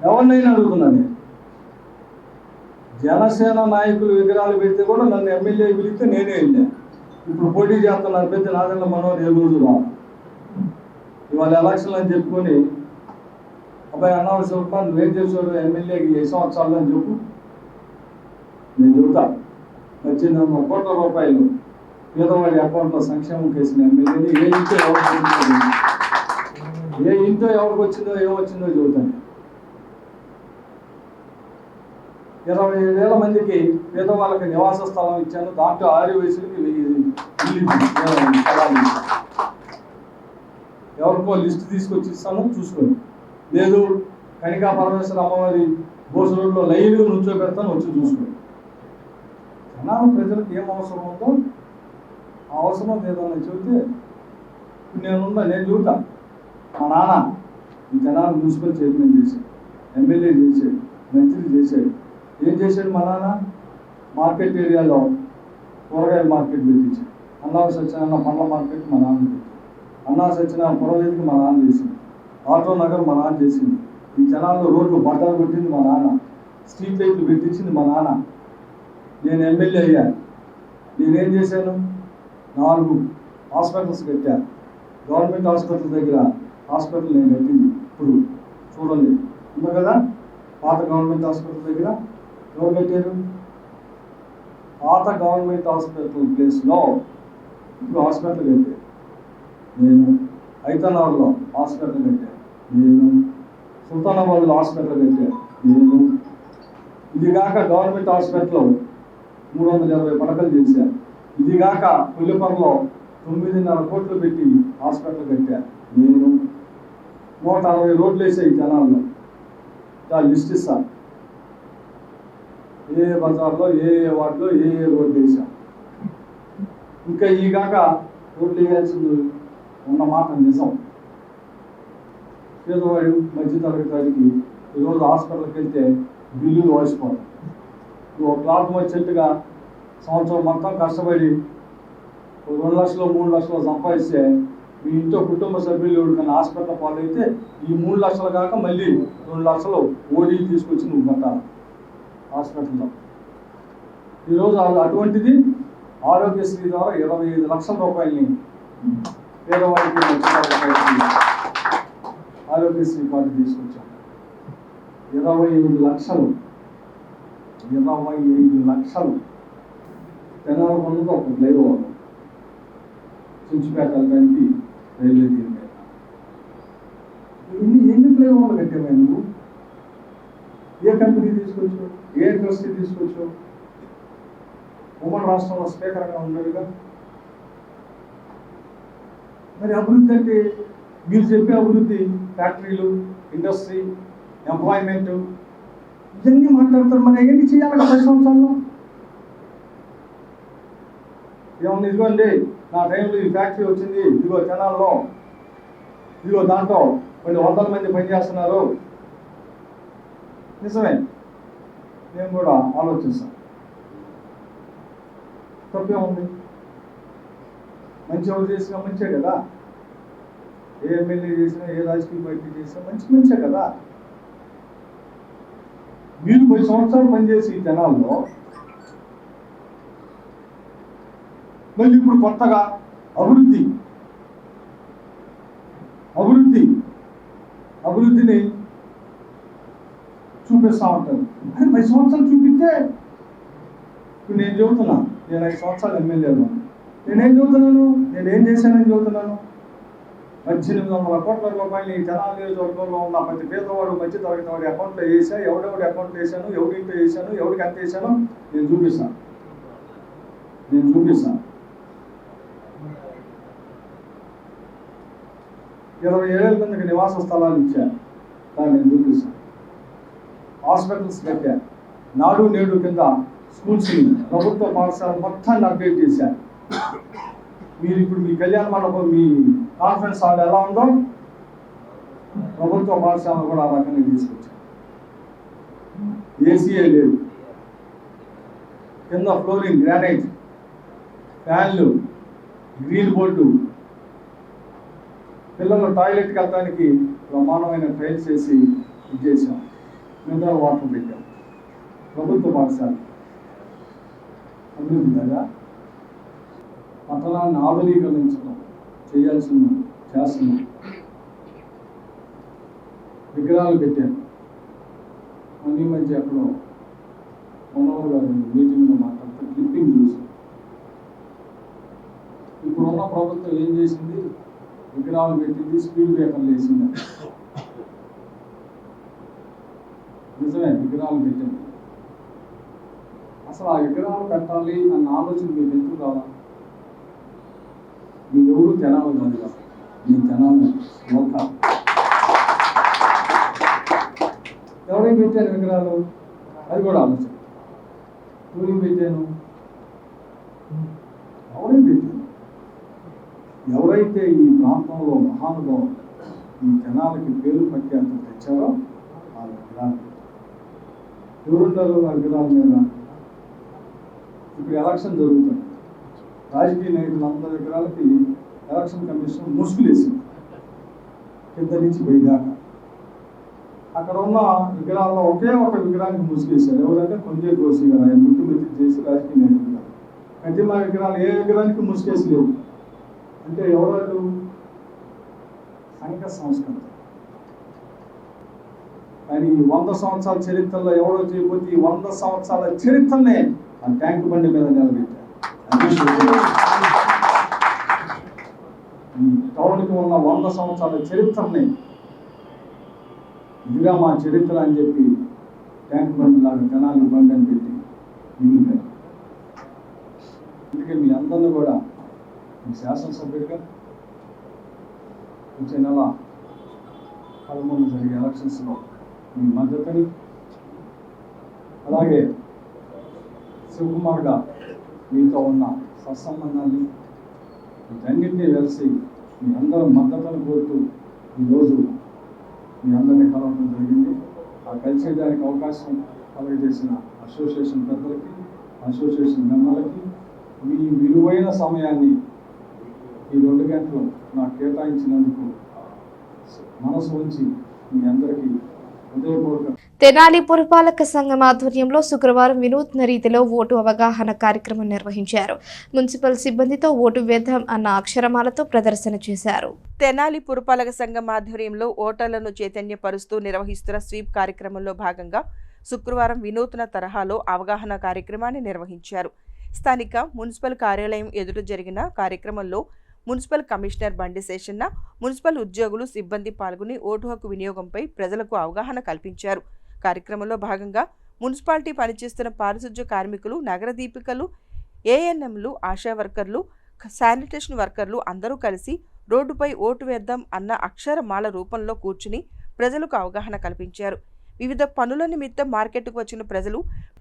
ఎవరినైనా అడుగుతున్నాను. నేను జనసేన నాయకులు విగ్రహాలు పెడితే కూడా నన్ను ఎమ్మెల్యే పిలిస్తే నేనే వెళ్ళా. ఇప్పుడు పోటీ చేస్తున్నారు పెద్ద నాదెండ్ల మనోహర్ ఏ రోజు రా ఇవాళ ఎలక్షన్లు అని చెప్పుకొని అబ్బాయి అన్నవసరం నువ్వేం చేసాడు ఎమ్మెల్యేకి 10 సంవత్సరాలు అని చెప్పు. నేను చెబుతా 1800 కోట్ల రూపాయలు పేదవాడి అకౌంట్లో సంక్షేమం కేసిన ఎమ్మెల్యేని ఏ ఇంట్లో ఎవరికి వచ్చిందో ఏమొచ్చిందో చెబుతాను. 27,000 మందికి పేదవాళ్ళకి నివాస స్థలం ఇచ్చాను. దాంట్లో 6 వయసులకి 1000 స్థలాలు. ఎవరికో లిస్ట్ తీసుకొచ్చి ఇస్తాను చూసుకోండి. లేదు కనికా పరమేశ్వర అమ్మవారి బోసు రోడ్లో లైన్గా నుంచోబెడతాను వచ్చి చూసుకోండి. జనాలు ప్రజలకు ఏం అవసరం ఉందో ఆ అవసరం ఏదన్నా చెబితే నేను చూడతా. మా నాన్న ఈ జనాలు మున్సిపల్ చైర్మన్ చేశాడు, ఎమ్మెల్యే చేశాడు, మంత్రి చేశాడు. ఏం చేశాడు మా నాన్న? మార్కెట్ ఏరియాలో కూరగాయల మార్కెట్ పెట్టించాడు. అన్నా సత్యనారాయణ పండ్ల మార్కెట్ మా నాన్న పెట్టాడు. అన్నా సత్యనారాయణ పురవేదికి మా నాన్న చేసింది. ఆటో నగర్ మా నాన్న చేసింది. ఈ జనాల్లో రోడ్లు బట్టలు పెట్టింది మా నాన్న. స్ట్రీట్ లైట్లు పెట్టించింది మా నాన్న. నేను ఎమ్మెల్యే అయ్యాను. నేనేం చేశాను? 4 హాస్పిటల్స్ కట్టాను. గవర్నమెంట్ హాస్పిటల్ దగ్గర హాస్పిటల్ నేను కట్టింది. ఇప్పుడు చూడండి ఉంది కదా పాత గవర్నమెంట్ హాస్పిటల్ దగ్గర ఎవరు కట్టారు? పాత గవర్నమెంట్ హాస్పిటల్ ప్లేస్లో ఇప్పుడు హాస్పిటల్ కట్టారు. నేను ఐతనార్లో హాస్పిటల్ కట్టాను. నేను సుల్తానాబాద్లో హాస్పిటల్ కట్టాను. నేను ఇదిగాక గవర్నమెంట్ హాస్పిటల్లో 320 పడకలు చేశాను. ఇదిగాక పుల్లిపరలో 9.5 కోట్లు పెట్టి హాస్పిటల్ కట్టాను. నేను 160 రోడ్లు వేసాయి జనాల్లో. లిస్ట్ ఇస్తాను. ఏ బజార్లో ఏ వార్డులో ఏ రోడ్లు వేసాం. ఇంకా ఈగాక రోడ్లు వేయాల్సింది ఉన్న మాట నిజం. పేదవాడు మధ్యతరగతి వాడికి ఈరోజు హాస్పిటల్కి వెళ్తే బిల్లులు వాసిపోతాయి. ఒక క్లాత్ వచ్చేట్టుగా సంవత్సరం మొత్తం కష్టపడి 2 లక్షలు 3 లక్షలు సంపాదిస్తే మీ ఇంట్లో కుటుంబ సభ్యులు ఎవరికైనా హాస్పిటల్ పాలైతే ఈ 3 లక్షలు కాక మళ్ళీ 2 లక్షలు ఓడీ తీసుకొచ్చి నువ్వు కట్టాలి హాస్పిటల్లో. ఈరోజు అటువంటిది ఆరోగ్యశ్రీ ద్వారా 25 లక్షల రూపాయలని పేదవాడికి ఆరోగ్యశ్రీ కార్డు తీసుకొచ్చాం. 25 లక్షలు తెనాలి ఉన్నది ఒక ఫ్లైఓవర్ చుంచిపేట వెళ్ళడానికి రైల్వే దీని మీద ఎన్ని ఫ్లైఓవర్లు కట్టామే నువ్వు? ఏ కంపెనీ తీసుకొచ్చావు? ఏ ఇండస్ట్రీ తీసుకొచ్చావు? ఉమ్మడి రాష్ట్రంలో స్పీకర్గా ఉన్నాడుగా. మరి అభివృద్ధి అంటే మీరు చెప్పే అభివృద్ధి ఫ్యాక్టరీలు, ఇండస్ట్రీ, ఎంప్లాయ్మెంట్ ఇవన్నీ మాట్లాడతారు. మరి అవన్నీ చేయాలి 10 సంవత్సరాల్లో. ఏమన్నా ఇదిగోండి నా టైంలో ఈ ఫ్యాక్టరీ వచ్చింది, ఇదిగో జనాల్లో, ఇదిగో దాంట్లో కొన్ని 100 మంది పనిచేస్తున్నారు. నిజమే, నేను కూడా ఆలోచిస్తాను. తప్పే ఉంది. మంచి ఎవరు చేసినా మంచే కదా. ఏ ఎమ్మెల్యే చేసినా, ఏ రాజకీయ పార్టీ చేసినా మంచే కదా. మీరు 10 సంవత్సరాలు పనిచేసి జనాల్లో మళ్ళీ ఇప్పుడు కొత్తగా అభివృద్ధిని చూపిస్తూ ఉంటారు. అని 10 సంవత్సరాలు చూపిస్తే ఇప్పుడు నేను చెబుతున్నా, నేను 5 సంవత్సరాలు ఎమ్మెల్యేను. నేనేం చెబుతున్నాను, నేనేం చేశానని చెబుతున్నాను. 1800 కోట్ల రూపాయలు ఈ తెనాలి నియోజకవర్గంలో ఉన్న ప్రతి పేదవాడు, మధ్య తరగతి వాడి అకౌంట్లో వేసా, ఎవడెవడి అకౌంట్లో వేసాను, ఎవరింట్లో వేసాను, ఎవరికి ఎంత వేసాను నేను చూపిస్తాను. 20 ఏళ్ళ కిందకి నివాస స్థలాలు ఇచ్చాను, దాన్ని నేను చూపిస్తాను. హాస్పిటల్స్ కట్టా, నాడు నేడు కింద స్కూల్స్ని, ప్రభుత్వ పాఠశాల మొత్తాన్ని అప్డేట్ చేశాను. మీరు ఇప్పుడు మీ కళ్యాణ మండపం, మీ కాన్ఫరెన్స్ హాల్ ఎలా ఉందో ప్రభుత్వ పాఠశాలను కూడా ఆ రకంగా తీసుకొచ్చాను. ఏసీఏ లేదు, కింద ఫ్లోరింగ్ గ్రానైట్, ఫ్యాన్లు, గ్రీన్ బోర్డు, పిల్లలు టాయిలెట్కి వెళ్ళడానికి ప్రమాణమైన టైల్స్ వేసి ఇది చేసాం. మినరల్ వాటర్ పెట్టాం. ప్రభుత్వ పాఠశాల అభివృద్ధి కదా. పట్టణాన్ని ఆధునీకరించడం చేస్తున్నాం. విగ్రహాలు పెట్టాను. అన్ని మధ్య ఎక్కడో మనోహర్ గారు మీటింగ్లో మాట్లాడుతూ క్లిప్పింగ్ చూసాం. ఇప్పుడున్న ప్రభుత్వం ఏం చేసింది, విగ్రహాలు పెట్టింది, స్పీడ్ బ్రేకర్లు వేసింది. నిజమే, విగ్రహాలు పెట్టింది. అసలు ఆ విగ్రహాలు పెట్టాలి అన్న ఆలోచన మీకు ఎందుకు రావాలి? మీరు ఎవరు తెనాలి కాదు కదా, నేను తెనాలి లోక. ఎవరేం పెట్టాను విగ్రహాలు, అది కూడా ఆలోచన. ఎవరేం పెట్టాను, ఎవరైతే ఈ ప్రాంతంలో మహానుభావులు ఈ జనాలకి పేరు ప్రఖ్యాతులు తెచ్చారో ఆ విగ్రహాలు. ఎవరుంటారు ఆ విగ్రహాల మీద? ఇప్పుడు ఎలక్షన్ జరుగుతుంది. రాజకీయ నాయకులందరి విగ్రహాలకి ఎలక్షన్ కమిషన్ ముసుగులేసింది కింద నుంచి పైదాకా. అక్కడ ఉన్న విగ్రహాల్లో ఒకే ఒక విగ్రహానికి ముసుగేశారు. ఎవరంటే కొంజే కోసి గారు, ఆయన ముఖ్యమంత్రి చేసి రాజకీయ నాయకులు గారు. అయితే మా విగ్రహాలు ఏ విగ్రహానికి ముసుగేసి లేవు. అంటే ఎవరు? సంఘ సంస్కృతి. కానీ 100 సంవత్సరాల చరిత్రలో ఎవరో చేయకపోతే ఈ 100 సంవత్సరాల చరిత్రనే ఆ ట్యాంక్ బండి మీద నిలబెట్టారు. ఈ టౌన్కి ఉన్న 100 సంవత్సరాల చరిత్రని ఇదిగా మా చరిత్ర అని చెప్పి ట్యాంక్ బండి లాగా తెనాలి బండి అని పెట్టి నిలిపారు. అందుకే మీ అందరినీ కూడా మీ శాసనసభ్యుడిగా వచ్చే నెల 13 జరిగే ఎలక్షన్స్లో మీ మద్దతుని, అలాగే శివకుమార్గా మీతో ఉన్న సత్సంబంధాన్ని వీటన్నింటినీ కలిసి మీ అందరూ మద్దతును కోరుతూ ఈరోజు మీ అందరినీ కలవడం జరిగింది. ఆ కలిసేదానికి అవకాశం కలుగజేసిన అసోసియేషన్ పెద్దలకి, అసోసియేషన్ మెంబర్లకి మీ విలువైన సమయాన్ని ఈ 2 గంటలు నాకు కేటాయించినందుకు మనసు ఉంచి మీ అందరికీ హృదయపూర్వక. తెనాలి పురపాలక సంఘం ఆధ్వర్యంలో శుక్రవారం వినూత్న రీతిలో ఓటు అవగాహన కార్యక్రమం నిర్వహించారు. మున్సిపల్ సిబ్బందితో ఓటు వేద్దాం అన్న అక్షరమాలతో ప్రదర్శన చేశారు. తెనాలి పురపాలక సంఘం ఆధ్వర్యంలో ఓటర్లను చైతన్యపరుస్తూ నిర్వహిస్తున్న స్వీప్ కార్యక్రమంలో భాగంగా శుక్రవారం వినూత్న తరహాలో అవగాహన కార్యక్రమాన్ని నిర్వహించారు. స్థానిక మున్సిపల్ కార్యాలయం ఎదుట జరిగిన కార్యక్రమంలో మున్సిపల్ కమిషనర్ బండి శేషన్న, మున్సిపల్ ఉద్యోగులు, సిబ్బంది పాల్గొని ఓటు హక్కు వినియోగంపై ప్రజలకు అవగాహన కల్పించారు. కార్యక్రమంలో భాగంగా మున్సిపాలిటీ పనిచేస్తున్న పారిశుధ్య కార్మికులు, నగర దీపికలు, ఏఎన్ఎంలు, ఆశా వర్కర్లు, శానిటేషన్ వర్కర్లు అందరూ కలిసి రోడ్డుపై ఓటు వేద్దాం అన్న అక్షరమాల రూపంలో కూర్చుని ప్రజలకు అవగాహన కల్పించారు. వివిధ పనుల నిమిత్తం మార్కెట్కు వచ్చిన ప్రజలు,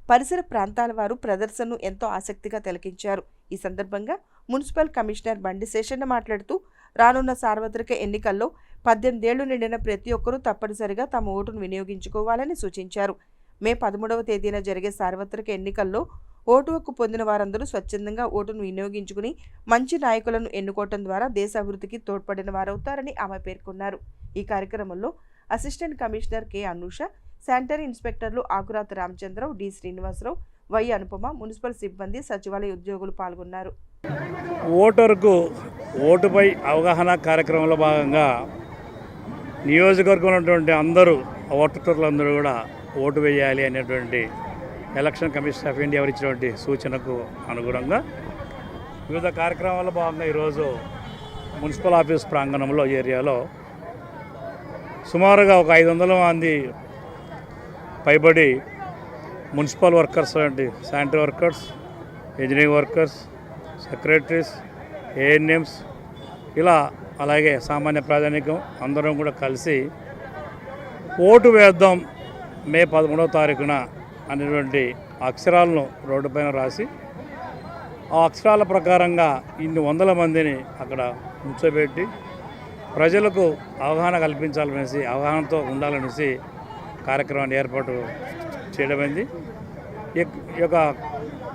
పరిసర ప్రాంతాల వారు ప్రదర్శనను ఎంతో ఆసక్తిగా తిలకించారు. ఈ సందర్భంగా మున్సిపల్ కమిషనర్ బండి శేషన్న మాట్లాడుతూ రానున్న సార్వత్రిక ఎన్నికల్లో 18 ఏళ్లు నిండిన ప్రతి ఒక్కరూ తప్పనిసరిగా తమ ఓటును వినియోగించుకోవాలని సూచించారు. మే 13వ తేదీన జరిగే సార్వత్రిక ఎన్నికల్లో ఓటు హక్కు పొందిన వారందరూ స్వచ్ఛందంగా ఓటును వినియోగించుకుని మంచి నాయకులను ఎన్నుకోవడం ద్వారా దేశ అభివృద్ధికి తోడ్పడిన వారవుతారని ఆమె పేర్కొన్నారు. ఈ కార్యక్రమంలో assistant commissioner K Anusha, sanitary ఇన్స్పెక్టర్లు Akurathi Ramachandrarao, D Srinivasarao, Y Anupama, municipal సిబ్బంది, సచివాలయ ఉద్యోగులు పాల్గొన్నారు. ఓటరుకు ఓటుపై అవగాహన కార్యక్రమంలో భాగంగా నియోజకవర్గంలో ఉన్నటువంటి అందరూ ఓటర్లందరూ కూడా ఓటు వేయాలి అనేటువంటి ఎలక్షన్ కమిషన్ ఆఫ్ ఇండియా ఇచ్చినటువంటి సూచనకు అనుగుణంగా వివిధ కార్యక్రమాల్లో భాగంగా ఈరోజు మున్సిపల్ ఆఫీస్ ప్రాంగణంలో ఏరియాలో సుమారుగా ఒక 500 మంది పైబడి మున్సిపల్ వర్కర్స్ అంటే sanitary workers, engineering workers, secretaries, ANMs ఇలా అలాగే సామాన్య ప్రాధాన్యకం అందరం కూడా కలిసి ఓటు వేద్దాం మే 13వ తారీఖున అనేటువంటి అక్షరాలను రోడ్డుపైన రాసి ఆ అక్షరాల ప్రకారంగా ఇన్ని వందల మందిని అక్కడ ఉంచబెట్టి ప్రజలకు అవగాహన కల్పించాలనేసి, అవగాహనతో ఉండాలనేసి కార్యక్రమాన్ని ఏర్పాటు చేయడమైంది. ఈ యొక్క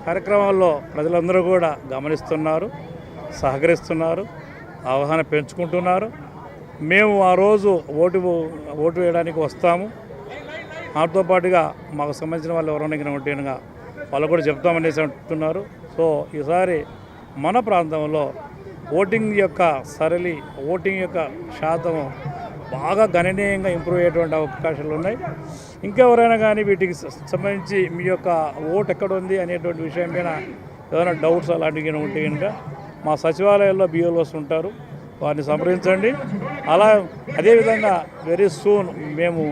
కార్యక్రమాల్లో ప్రజలందరూ కూడా గమనిస్తున్నారు, సహకరిస్తున్నారు, అవగాహన పెంచుకుంటున్నారు. మేము ఆ రోజు ఓటు వేయడానికి వస్తాము, వాటితో పాటుగా మాకు సంబంధించిన వాళ్ళు ఎవరైనా ఉంటేనుగా వాళ్ళు కూడా చెప్తామనేసి అంటున్నారు. సో ఈసారి మన ప్రాంతంలో ఓటింగ్ యొక్క ఓటింగ్ యొక్క శాతం బాగా గణనీయంగా ఇంప్రూవ్ అయ్యేటువంటి అవకాశాలు ఉన్నాయి. ఇంకెవరైనా కానీ వీటికి సంబంధించి మీ యొక్క ఓటు ఎక్కడ ఉంది అనేటువంటి విషయం మీద ఏదైనా డౌట్స్ అలాంటివి ఉంటే కనుక మా సచివాలయాల్లో బిఎల్ఓస్ ఉంటారు, వారిని సంప్రదించండి. అదేవిధంగా వెరీ సూన్ మేము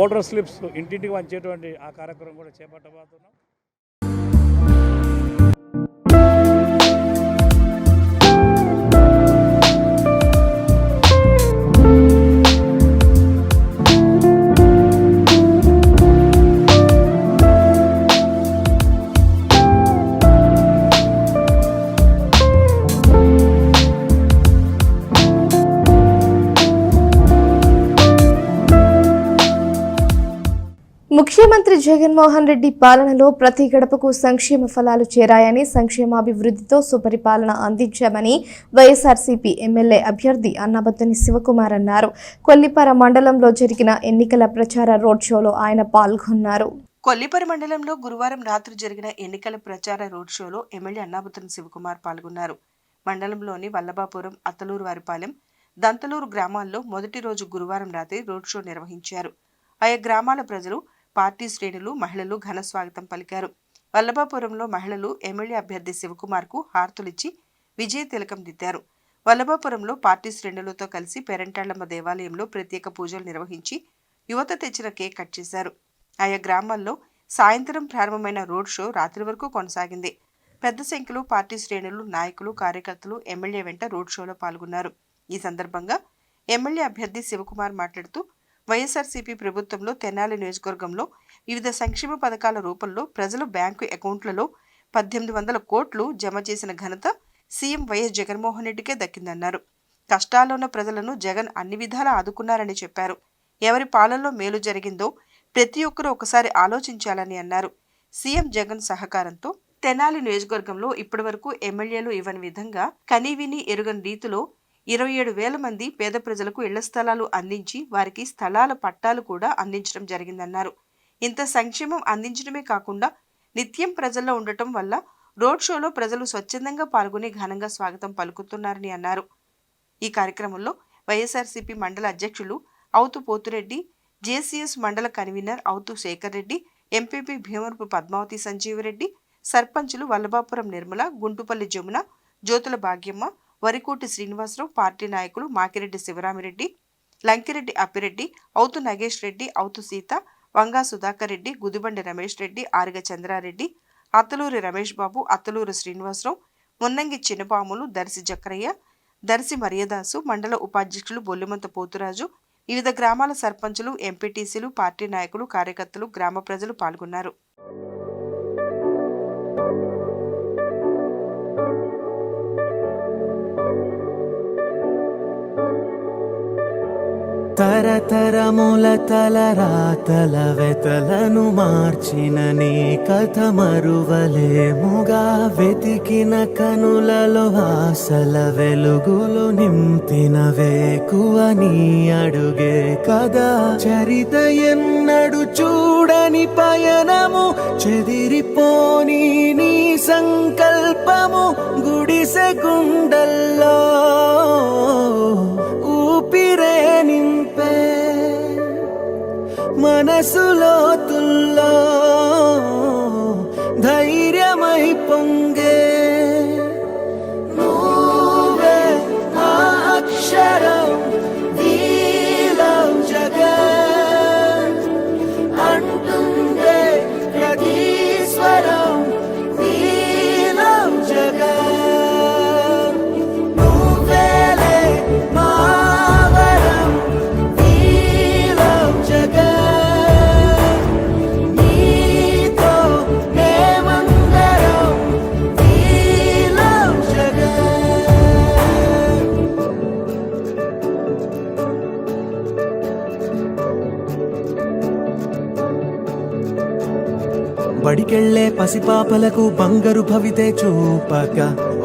ఓటర్ స్లిప్స్ ఇంటింటికి పంచేటువంటి ఆ కార్యక్రమం కూడా చేపట్టబోతున్నాం. ముఖ్యమంత్రి జగన్మోహన్ రెడ్డి పాలనలో ప్రతి గడపకు సంక్షేమ ఫలాలు చేరాయని, సంక్షేమాభివృద్ధితో సుపరిపాలన అందించామని వైఎస్ఆర్సీపీ ఎమ్మెల్యే అభ్యర్థి అన్నాబత్తుని శివకుమార్ అన్నారు. కొల్లిపర మండలంలో జరిగిన ఎన్నికల ప్రచార రోడ్ షోలో ఆయన పాల్గొన్నారు. కొల్లిపర మండలంలో గురువారం రాత్రి జరిగిన ఎన్నికల ప్రచార రోడ్ షోలో ఎమ్మెల్యే అన్నాబత్తుని శివకుమార్ పాల్గొన్నారు. మండలంలోని వల్లభాపురం, అత్తలూరు వారిపాలెం, దంతలూరు గ్రామాల్లో మొదటి రోజు గురువారం రాత్రి రోడ్ షో నిర్వహించారు. ఆయా గ్రామాల ప్రజలు, పార్టీ శ్రేణులు, మహిళలు ఘన స్వాగతం పలికారు. వల్లభాపురంలో మహిళలు ఎమ్మెల్యే అభ్యర్థి శివకుమార్కు హారతులిచ్చి విజయ తిలకం దిద్దారు. వల్లభాపురంలో పార్టీ శ్రేణులతో కలిసి పేరంటాళ్లమ్మ దేవాలయంలో ప్రత్యేక పూజలు నిర్వహించి యువత తెచ్చిన కేక్ కట్ చేశారు. ఆయా గ్రామాల్లో సాయంత్రం ప్రారంభమైన రోడ్ షో రాత్రి వరకు కొనసాగింది. పెద్ద సంఖ్యలో పార్టీ శ్రేణులు, నాయకులు, కార్యకర్తలు ఎమ్మెల్యే వెంట రోడ్ షోలో పాల్గొన్నారు. ఈ సందర్భంగా ఎమ్మెల్యే అభ్యర్థి శివకుమార్ మాట్లాడుతూ వైఎస్ఆర్సీపీ ప్రభుత్వంలో తెనాలి నియోజకవర్గంలో వివిధ సంక్షేమ పథకాల రూపంలో ప్రజలు బ్యాంకు అకౌంట్లలో 1800 కోట్లు జమ చేసిన ఘనత సీఎం వైఎస్ జగన్మోహన్ రెడ్డికే దక్కిందన్నారు. కష్టాల్లో ఉన్న ప్రజలను జగన్ అన్ని విధాలా ఆదుకున్నారని చెప్పారు. ఎవరి పాలనలో మేలు జరిగిందో ప్రతి ఒక్కరూ ఒకసారి ఆలోచించాలని అన్నారు. సీఎం జగన్ సహకారంతో తెనాలి నియోజకవర్గంలో ఇప్పటివరకు ఎమ్మెల్యేలు ఇవ్వని విధంగా కనీవిని ఎరుగని రీతిలో 27,000 మంది పేద ప్రజలకు ఇళ్ల స్థలాలు అందించి వారికి స్థలాల పట్టాలు కూడా అందించడం జరిగిందన్నారు. ఇంత సంక్షేమం అందించడమే కాకుండా నిత్యం ప్రజల్లో ఉండటం వల్ల రోడ్ షోలో ప్రజలు స్వచ్ఛందంగా పాల్గొని ఘనంగా స్వాగతం పలుకుతున్నారని అన్నారు. ఈ కార్యక్రమంలో వైఎస్ఆర్సీపీ మండల అధ్యక్షులు అవుతు పోతురెడ్డి, జేసీఎస్ మండల కన్వీనర్ అవుతు శేఖర్ రెడ్డి, ఎంపీపీ భీమవరపు పద్మావతి సంజీవరెడ్డి, సర్పంచులు వల్లభాపురం నిర్మల, గుంటుపల్లి జమున, జ్యోతుల భాగ్యమ్మ, వరికోటి శ్రీనివాసరావు, పార్టీ నాయకులు మాకిరెడ్డి శివరామిరెడ్డి, లంకిరెడ్డి అప్పిరెడ్డి, అవుతు నగేష్ రెడ్డి, అవుతు సీత, వంగా సుధాకర్ రెడ్డి, గుదిబండి రమేష్ రెడ్డి, ఆరిగ చంద్రారెడ్డి, అత్తలూరి రమేష్ బాబు, అత్తలూరు శ్రీనివాసరావు, మున్నంగి చిన్నపాములు, దర్శి జక్కరయ్య, దర్శి మరియదాసు, మండల ఉపాధ్యక్షులు బొల్లిమంత పోతురాజు, వివిధ గ్రామాల సర్పంచులు, ఎంపీటీసీలు, పార్టీ నాయకులు, కార్యకర్తలు, గ్రామ ప్రజలు పాల్గొన్నారు. తరతరముల తలరాతల వెతలను మార్చిన నీ కథ మరువలేముగా, వెతికిన కనులలో ఆశల వెలుగులు నింపిన వేకువ నీ అడుగే కదా. చరిత ఎన్నడు చూడని పయనము, చెదిరిపోని నీ సంకల్పము, గుడిసె గుండల్లో ఊపిరే నింపే, మనసులో తుల్లో ధైర్యమై పొంగే. నువ్వే మా అక్షరం, we love జగన్ అంటుందే ప్రతి స్వరం, we love జగన్. నువ్వేలే మా బడికెళ్లే పసిపాపలకు బంగారు భవితే చూపక,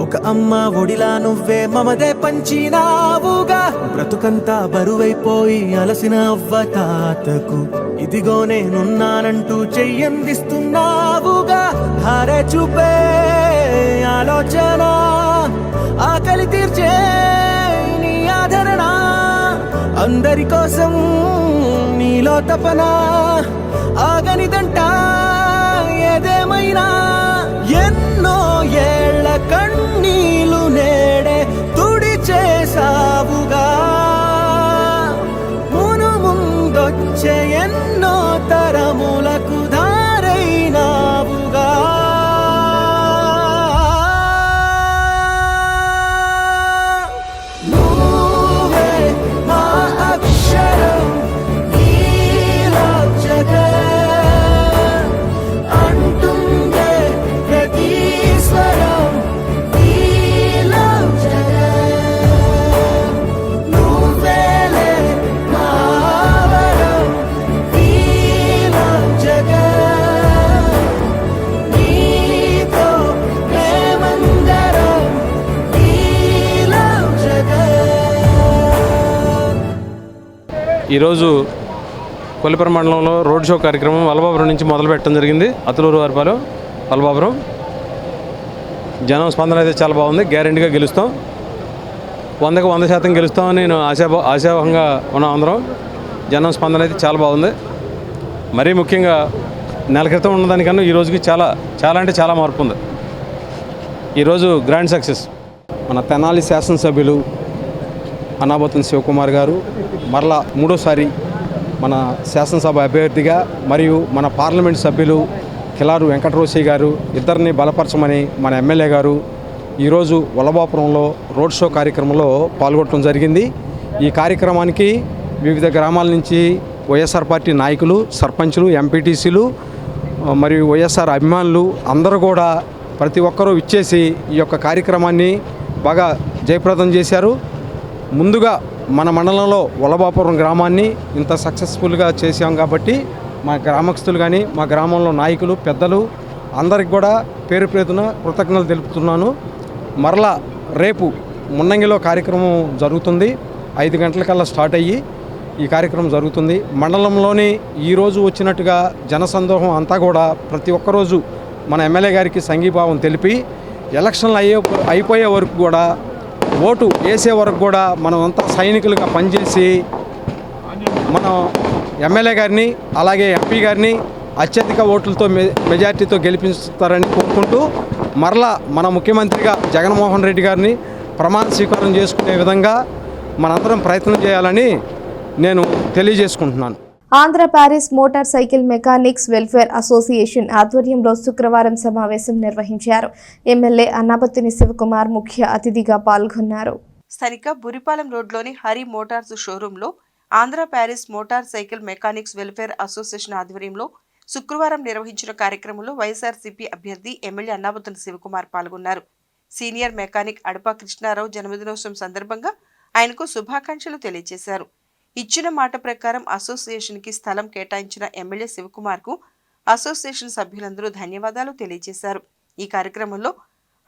ఒక అమ్మ ఒడిలా నువ్వే మమదే పంచినావుగా. బ్రతుకంతా బరువైపోయి అలసిన అవ్వ తాతకు, ఇదిగో నేనున్నానంటూ చెయ్యందిస్తున్నావుగా. హారే చూపే ఆలోచన, ఆకలి తీర్చే నీ ఆదరణ, అందరి కోసం నీలో తపన, ఆగనిదంట ఏదేమైనా. ఎన్నో ఏళ్ల కన్నీలు నేడే తుడిచేసావుగా, మును ముందొచ్చే ఎన్నో తరములకు దారైనావుగా. నువ్వే మా అక్షరం, we love జగన్ అంటుందే ప్రతి స్వరం, we love జగన్. నువ్వేలే మా వరం, we love జగన్. నీతో మేమందరం, we love జగన్. ఈరోజు కొల్లిపర మండలంలో రోడ్ షో కార్యక్రమం వల్లభాపురం నుంచి మొదలు పెట్టడం జరిగింది. అతులూరు వారిపాలెం వల్లభాపురం. జనం స్పందన అయితే చాలా బాగుంది. గ్యారెంటీగా గెలుస్తాం, 100కు 100% గెలుస్తామని నేను ఆశాభంగా ఉన్నాం అందరం. జనం స్పందన అయితే చాలా బాగుంది. మరీ ముఖ్యంగా నెల క్రితం ఉన్నదానికన్నా ఈ రోజుకి చాలా అంటే చాలా మార్పు ఉంది. ఈరోజు గ్రాండ్ సక్సెస్. మన తెనాలి శాసనసభ్యులు అన్నాబత్తుని శివకుమార్ గారు మరలా 3వ మన శాసనసభ అభ్యర్థిగా, మరియు మన పార్లమెంట్ సభ్యులు కిలారు వెంకటరోసి గారు ఇద్దరిని బలపరచమని మన ఎమ్మెల్యే గారు ఈరోజు వల్లభాపురంలో రోడ్ షో కార్యక్రమంలో పాల్గొనడం జరిగింది. ఈ కార్యక్రమానికి వివిధ గ్రామాల నుంచి వైఎస్ఆర్ పార్టీ నాయకులు, సర్పంచులు, ఎంపీటీసీలు మరియు వైఎస్ఆర్ అభిమానులు అందరూ కూడా ప్రతి ఒక్కరూ ఇచ్చేసి ఈ యొక్క కార్యక్రమాన్ని బాగా జయప్రదం చేశారు. ముందుగా మన మండలంలో వల్లభాపురం గ్రామాన్ని ఇంత సక్సెస్ఫుల్గా చేశాం కాబట్టి మా గ్రామస్తులు కానీ మా గ్రామంలో నాయకులు, పెద్దలు అందరికి కూడా పేరు పేరున కృతజ్ఞతలు తెలుపుతున్నాను. మరలా రేపు మున్నంగిలో కార్యక్రమం జరుగుతుంది. 5 గంటలకల్లా స్టార్ట్ అయ్యి ఈ కార్యక్రమం జరుగుతుంది. మండలంలోని ఈరోజు వచ్చినట్టుగా జనసందోహం అంతా కూడా ప్రతి ఒక్కరోజు మన ఎమ్మెల్యే గారికి సంఘీభావం తెలిపి ఎలక్షన్లు అయిపోయే వరకు కూడా, ఓటు వేసే వరకు కూడా మనం అంతా సైనికులుగా పనిచేసి మనం ఎమ్మెల్యే గారిని అలాగే ఎంపీ గారిని అత్యధిక ఓట్లతో మెజార్టీతో గెలిపిస్తారని కోరుకుంటూ, మరలా మన ముఖ్యమంత్రిగా జగన్మోహన్ రెడ్డి గారిని ప్రమాణ స్వీకారం చేసుకునే విధంగా మనందరం ప్రయత్నం చేయాలని నేను తెలియజేసుకుంటున్నాను. Andhra Paris motor cycle mechanics welfare association ఆధ్వర్యంలో శుక్రవారం సమావేశం నిర్వహించారు. ఎమ్మెల్యే అన్నాబత్తుని శివకుమార్ ముఖ్య అతిథిగా పాల్గొన్నారు. స్థానిక బురిపాలెం రోడ్లోని హరి మోటార్స్ షోరూంలో Andhra Paris motor cycle mechanics welfare association ఆధ్వర్యంలో శుక్రవారం నిర్వహించిన కార్యక్రమంలో వైఎస్ఆర్సీపీ అభ్యర్థి ఎమ్మెల్యే అన్నాబత్తుని శివకుమార్ పాల్గొన్నారు. సీనియర్ మెకానిక్ అడప కృష్ణారావు జన్మదినోత్సవం సందర్భంగా ఆయనకు శుభాకాంక్షలు తెలియజేశారు. ఇచ్చిన మాట ప్రకారం అసోసియేషన్కి స్థలం కేటాయించిన ఎమ్మెల్యే శివకుమార్కు అసోసియేషన్ సభ్యులందరూ ధన్యవాదాలు తెలియజేశారు. ఈ కార్యక్రమంలో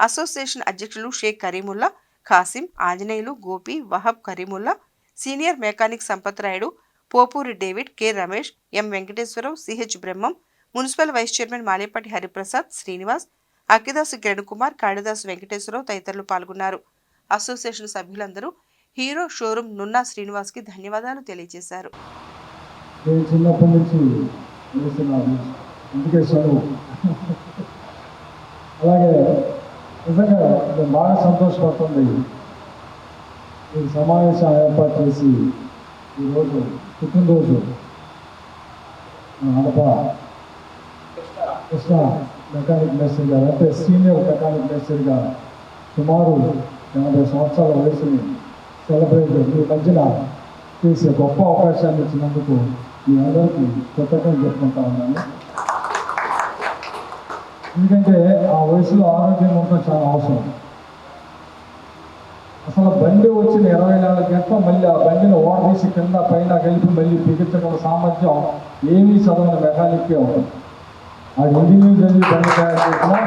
అసోసియేషన్ అధ్యక్షులు Sheikh Karimulla, Khasim, Anjaneyulu, Gopi, Wahab, Karimulla, senior mechanic Sampath Rayudu, Popuri David, K Ramesh, M Venkateswararao, CH Brahmam, municipal vice chairman Malepati Hariprasad, Srinivas, Akkidasu Kiran Kumar, Kalidasu Venkateswararao తదితరులు పాల్గొన్నారు. అసోసియేషన్ సభ్యులందరూ హీరో షోరూం నున్నా శ్రీనివాస్కి ధన్యవాదాలు తెలియజేశారు. నేను చిన్నప్పటి నుంచి అందుకే చదువు అలాగే నిజంగా నేను బాగా సంతోషపడుతుంది. ఈ సమావేశం ఏర్పాటు చేసి ఈరోజు పుట్టినరోజు అడప కృష్ణ మెకానిక్ మేస్త్రి గారు అంటే సీనియర్ మెకానిక్ మేస్త్రి గారు సుమారు 80 సంవత్సరాల వయసుని సెలబ్రేట్ ఈ మధ్యన చేసే గొప్ప అవకాశాన్ని ఇచ్చినందుకు మీ అందరికీ కృతజ్ఞతలు చెప్పుకుంటా ఉన్నాను. ఎందుకంటే ఆ వయసులో ఆరోగ్యం ఉండడం చాలా అవసరం. అసలు బండి వచ్చిన 24 గంటలు మళ్ళీ ఆ బండిని ఓడదీసి కింద పైన కలిపి మళ్ళీ బిగించడం సామర్థ్యం ఏమీ చదవని మెకానిక్కే ఉంటుంది. అది ఇంజనీరింగ్ చదివి బండి తయారు చేసినా,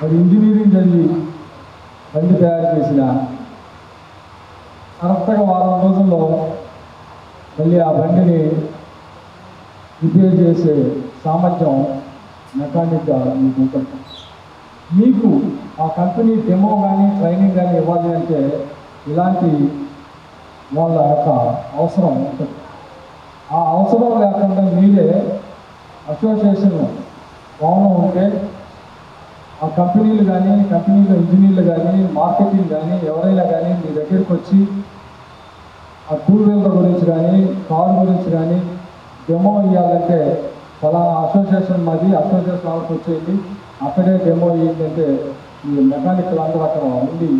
అది ఇంజనీరింగ్ చదివి బండి తయారు చేసిన కరెక్ట్గా వారం రోజుల్లో మళ్ళీ ఆ బండిని రిపేర్ చేసే సామర్థ్యం మెకానిక్గా మీకు ఉంటుంది. మీకు ఆ కంపెనీ డెమో కానీ ట్రైనింగ్ కానీ ఇవ్వాలి అంటే ఇలాంటి వాళ్ళ యొక్క అవసరం ఉంటుంది. ఆ అవసరం లేకుండా మీరే అసోసియేషన్ భవనం ఉంటే ఆ కంపెనీలు కానీ కంపెనీలో ఇంజనీర్లు కానీ మార్కెటింగ్ కానీ ఎవరైనా కానీ మీ దగ్గరికి వచ్చి ఆ 2 వీలర్ గురించి కానీ కార్ గురించి కానీ డెమో ఇవ్వాలంటే ఫలానా అసోసియేషన్ మాది, అసోసియేషన్ వాళ్ళకి వచ్చేది అక్కడే డెమో ఇవ్వాలంటే ఈ మెకానికల్ అందరూ అక్కడ ఉండి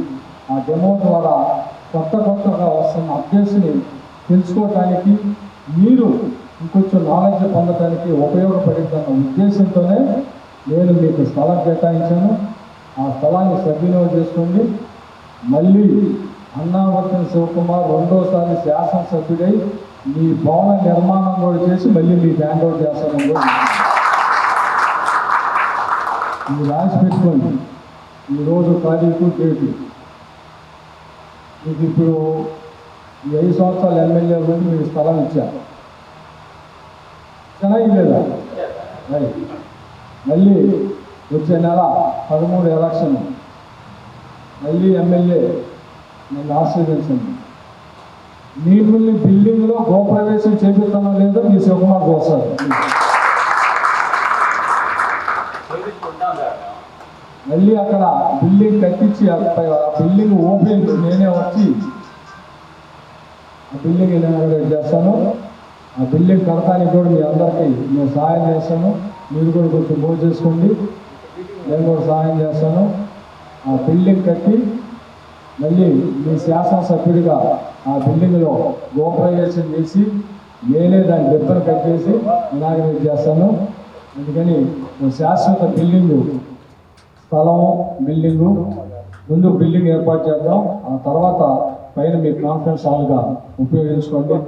ఆ డెమో ద్వారా కొత్తగా వస్తున్న అప్డేట్స్ని తెలుసుకోవడానికి మీరు ఇంకొంచెం నాలెడ్జ్ పొందడానికి ఉపయోగపడిందన్న ఉద్దేశంతోనే నేను మీకు స్థలం కేటాయించాను. ఆ స్థలాన్ని సద్వినియోగం చేసుకోండి. మళ్ళీ అన్నాబత్తుని శివకుమార్ రెండోసారి శాసనసభ్యుడై మీ భవన నిర్మాణం కూడా చేసి మళ్ళీ మీకు హ్యాండ్ ఓవర్ చేస్తాను. మీరు రాసి పెట్టుకోండి ఈరోజు తారీఖు డేటు. మీకు ఇప్పుడు ఈ 5 సంవత్సరాలు ఎమ్మెల్యే గురించి మీకు స్థలం ఇచ్చారు లేదా? మళ్ళీ వచ్చే నెల 13 ఎలక్షన్ మళ్ళీ ఎమ్మెల్యే నన్ను ఆశీర్వదించండి. మిమ్మల్ని బిల్డింగ్లో గోప్రవేశం చేపిస్తానో లేదో మీ శివకుమార్ వస్తారు. మళ్ళీ అక్కడ బిల్డింగ్ కట్టించి ఆ బిల్డింగ్ ఓపెన్ నేనే వచ్చి ఆ బిల్డింగ్ ఇనాగరేట్ చేస్తాను. ఆ బిల్డింగ్ కడతానికి కూడా మీ అందరికీ నేను సహాయం చేస్తాను. మీరు కూడా కొంచెం మూవ్ చేసుకోండి, నేను కూడా సహాయం చేస్తాను. ఆ బిల్డింగ్ కట్టి మళ్ళీ మీ శాసనసభ్యుడిగా ఆ బిల్డింగ్లో గోప్రవేశం చేసి నేనే దాని దెబ్బను కట్ చేసి ఇనాగరేట్ చేస్తాను. అందుకని శాశ్వత బిల్డింగు స్థలము బిల్డింగు ముందు బిల్డింగ్ ఏర్పాటు చేద్దాం. ఆ తర్వాత పైన మీ కాన్ఫరెన్స్ హాల్గా ఉపయోగించుకోండి.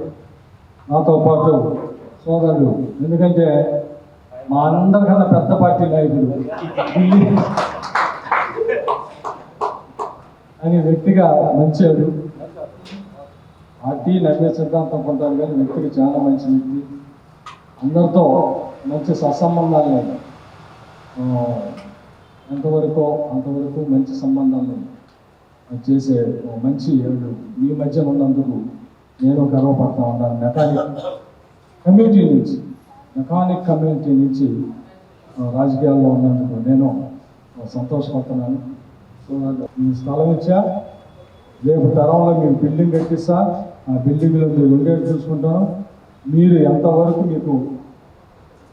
నాతో పాటు సోదరులు, ఎందుకంటే మా అందరికన్నా పెద్ద పార్టీ నాయకుడు అని వ్యక్తిగా మంచివాడు. పార్టీ నమ్మే సిద్ధాంతం కొంటారు కానీ వ్యక్తికి చాలా మంచి వ్యక్తి. అందరితో మంచి సత్సంబంధాలు అంతవరకు మంచి సంబంధాలు చేసే మంచి ఏడు మీ మధ్య ఉన్నందుకు నేను గర్వపడతా ఉన్నాను. మెకానిక్ కమ్యూనిటీ నుంచి రాజకీయాల్లో ఉన్నందుకు నేను సంతోషపడుతున్నాను. సో మీ స్థలం ఇచ్చా, రేపు తరంలో మీరు బిల్డింగ్ కట్టిస్తా, ఆ బిల్డింగ్లో మీరు ఉండేది చూసుకుంటాను. మీరు ఎంతవరకు మీకు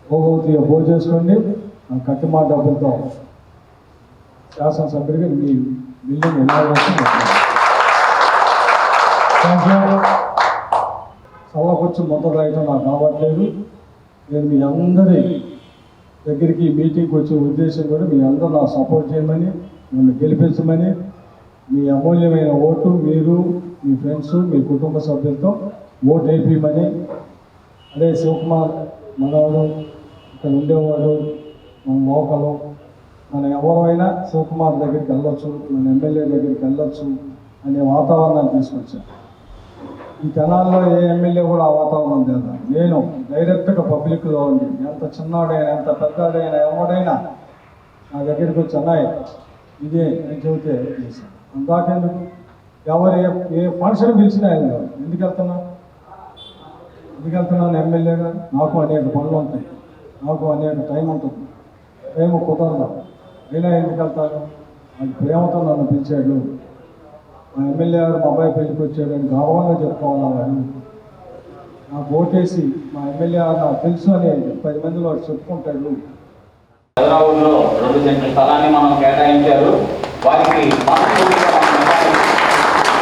భోగవతిగా భోజనం చేసుకోండి. కట్టిమా డబ్బులతో శాసనసభ్యుడిగా మీ బిల్డింగ్ ఎలా థ్యాంక్ యూ. చల్లకొచ్చి మొత్తం రాయటం నాకు అలవాట్లేదు. నేను మీ అందరి దగ్గరికి మీటింగ్కి వచ్చే ఉద్దేశం కూడా మీ అందరూ నాకు సపోర్ట్ చేయమని, నన్ను గెలిపించమని, మీ అమూల్యమైన ఓటు మీరు మీ ఫ్రెండ్స్ మీ కుటుంబ సభ్యులతో ఓటు వేయించమని. అదే శివకుమార్ మనవాడు, ఇక్కడ ఉండేవాడు, మన లోకలు, మన ఎవరైనా శివకుమార్ దగ్గరికి వెళ్ళొచ్చు, మన ఎమ్మెల్యే దగ్గరికి వెళ్ళొచ్చు అనే వాతావరణాన్ని తీసుకొచ్చాను. ఈ తెనాల్లో ఏ ఎమ్మెల్యే కూడా ఆ వాతావరణం లేదు. నేను డైరెక్ట్గా పబ్లిక్లో ఉండి ఎంత చిన్నవాడైనా ఎంత పెద్దవాడైనా ఎవడైనా నా దగ్గరికి వచ్చి అన్నాయి ఇదే నేను చెబితే చేశాను. అందాకెందుకు ఎవరు ఏ ఫంక్షన్ పిలిచినా వెళ్ళారు. ఎందుకు వెళ్తున్నాను ఎమ్మెల్యేగా? నాకు అనేక పనులు ఉంటాయి, నాకు అనేక టైం ఉంటుంది, టైం కుదరదు. అయినా ఎందుకు వెళ్తాను? అది ప్రేమతో నన్ను పిలిచాడు. మా ఎమ్మెల్యే గారు మా అబ్బాయి పెళ్లికి వచ్చాడని గౌరవంగా చెప్పుకోవాలి. వాళ్ళు నాకు ఓటేసి మా ఎమ్మెల్యే గారు నాకు తెలుసు అని 10 మందిలో చెప్పుకుంటాడు. హైదరాబాద్లో 2 సెంట్ల స్థలాన్ని మనం కేటాయించారు. వారికి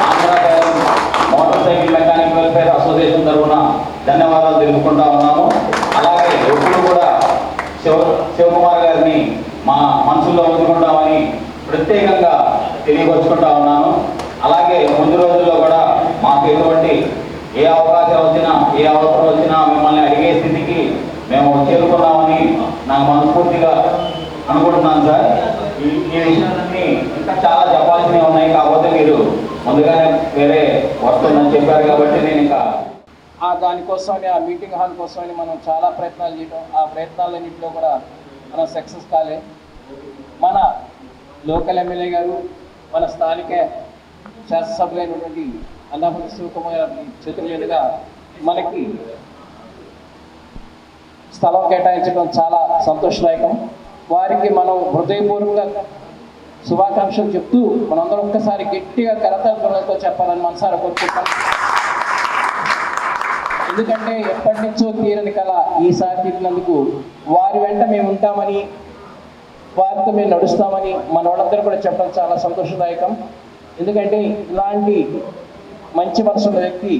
Andhra motor cycle mechanic welfare association తరఫున ధన్యవాదాలు తెలుపుకుంటా ఉన్నాము. అలాగే ఎప్పుడు కూడా శివకుమార్ గారిని మా మనసుల్లో ఉంచుకుంటామని ప్రత్యేకంగా తెలియపరుచుకుంటా ఉన్నాను. అలాగే ముందు రోజుల్లో కూడా మాకు ఎటువంటి ఏ అవకాశం వచ్చినా ఏ అవసరం వచ్చినా మిమ్మల్ని అడిగే స్థితికి మేము చేరుకున్నామని నాకు మనస్ఫూర్తిగా అనుకుంటున్నాను సార్. ఈ విషయాలన్నీ ఇంకా చాలా చెప్పాల్సినవి ఉన్నాయి. కాకపోతే మీరు ముందుగానే వేరే వస్తుందని చెప్పారు కాబట్టి నేను ఇంకా దానికోసమని ఆ మీటింగ్ హాల్ కోసమని మనం చాలా ప్రయత్నాలు చేయడం, ఆ ప్రయత్నాలన్నింటిలో కూడా మనం సక్సెస్ కాలే. మన లోకల్ ఎమ్మెల్యే గారు మన స్థానిక శాసనసభ్యులైనటువంటి అన్నాపతి శివకుమార్ గారి చేతుల మీదుగా మనకి స్థలం కేటాయించడం చాలా సంతోషదాయకం. వారికి మనం హృదయపూర్వకంగా శుభాకాంక్షలు చెప్తూ మనందరం ఒక్కసారి గట్టిగా కరతాళతో చెప్పాలని మనసారా కోరుకుంటాం. ఎందుకంటే ఎప్పటి నుంచో తీరని కళ ఈసారి తీరినందుకు వారి వెంట మేము ఉంటామని, వారితో మేము నడుస్తామని మన వాళ్ళందరూ కూడా చెప్పడం చాలా సంతోషదాయకం. ఎందుకంటే ఇలాంటి మంచి మనసున్న వ్యక్తి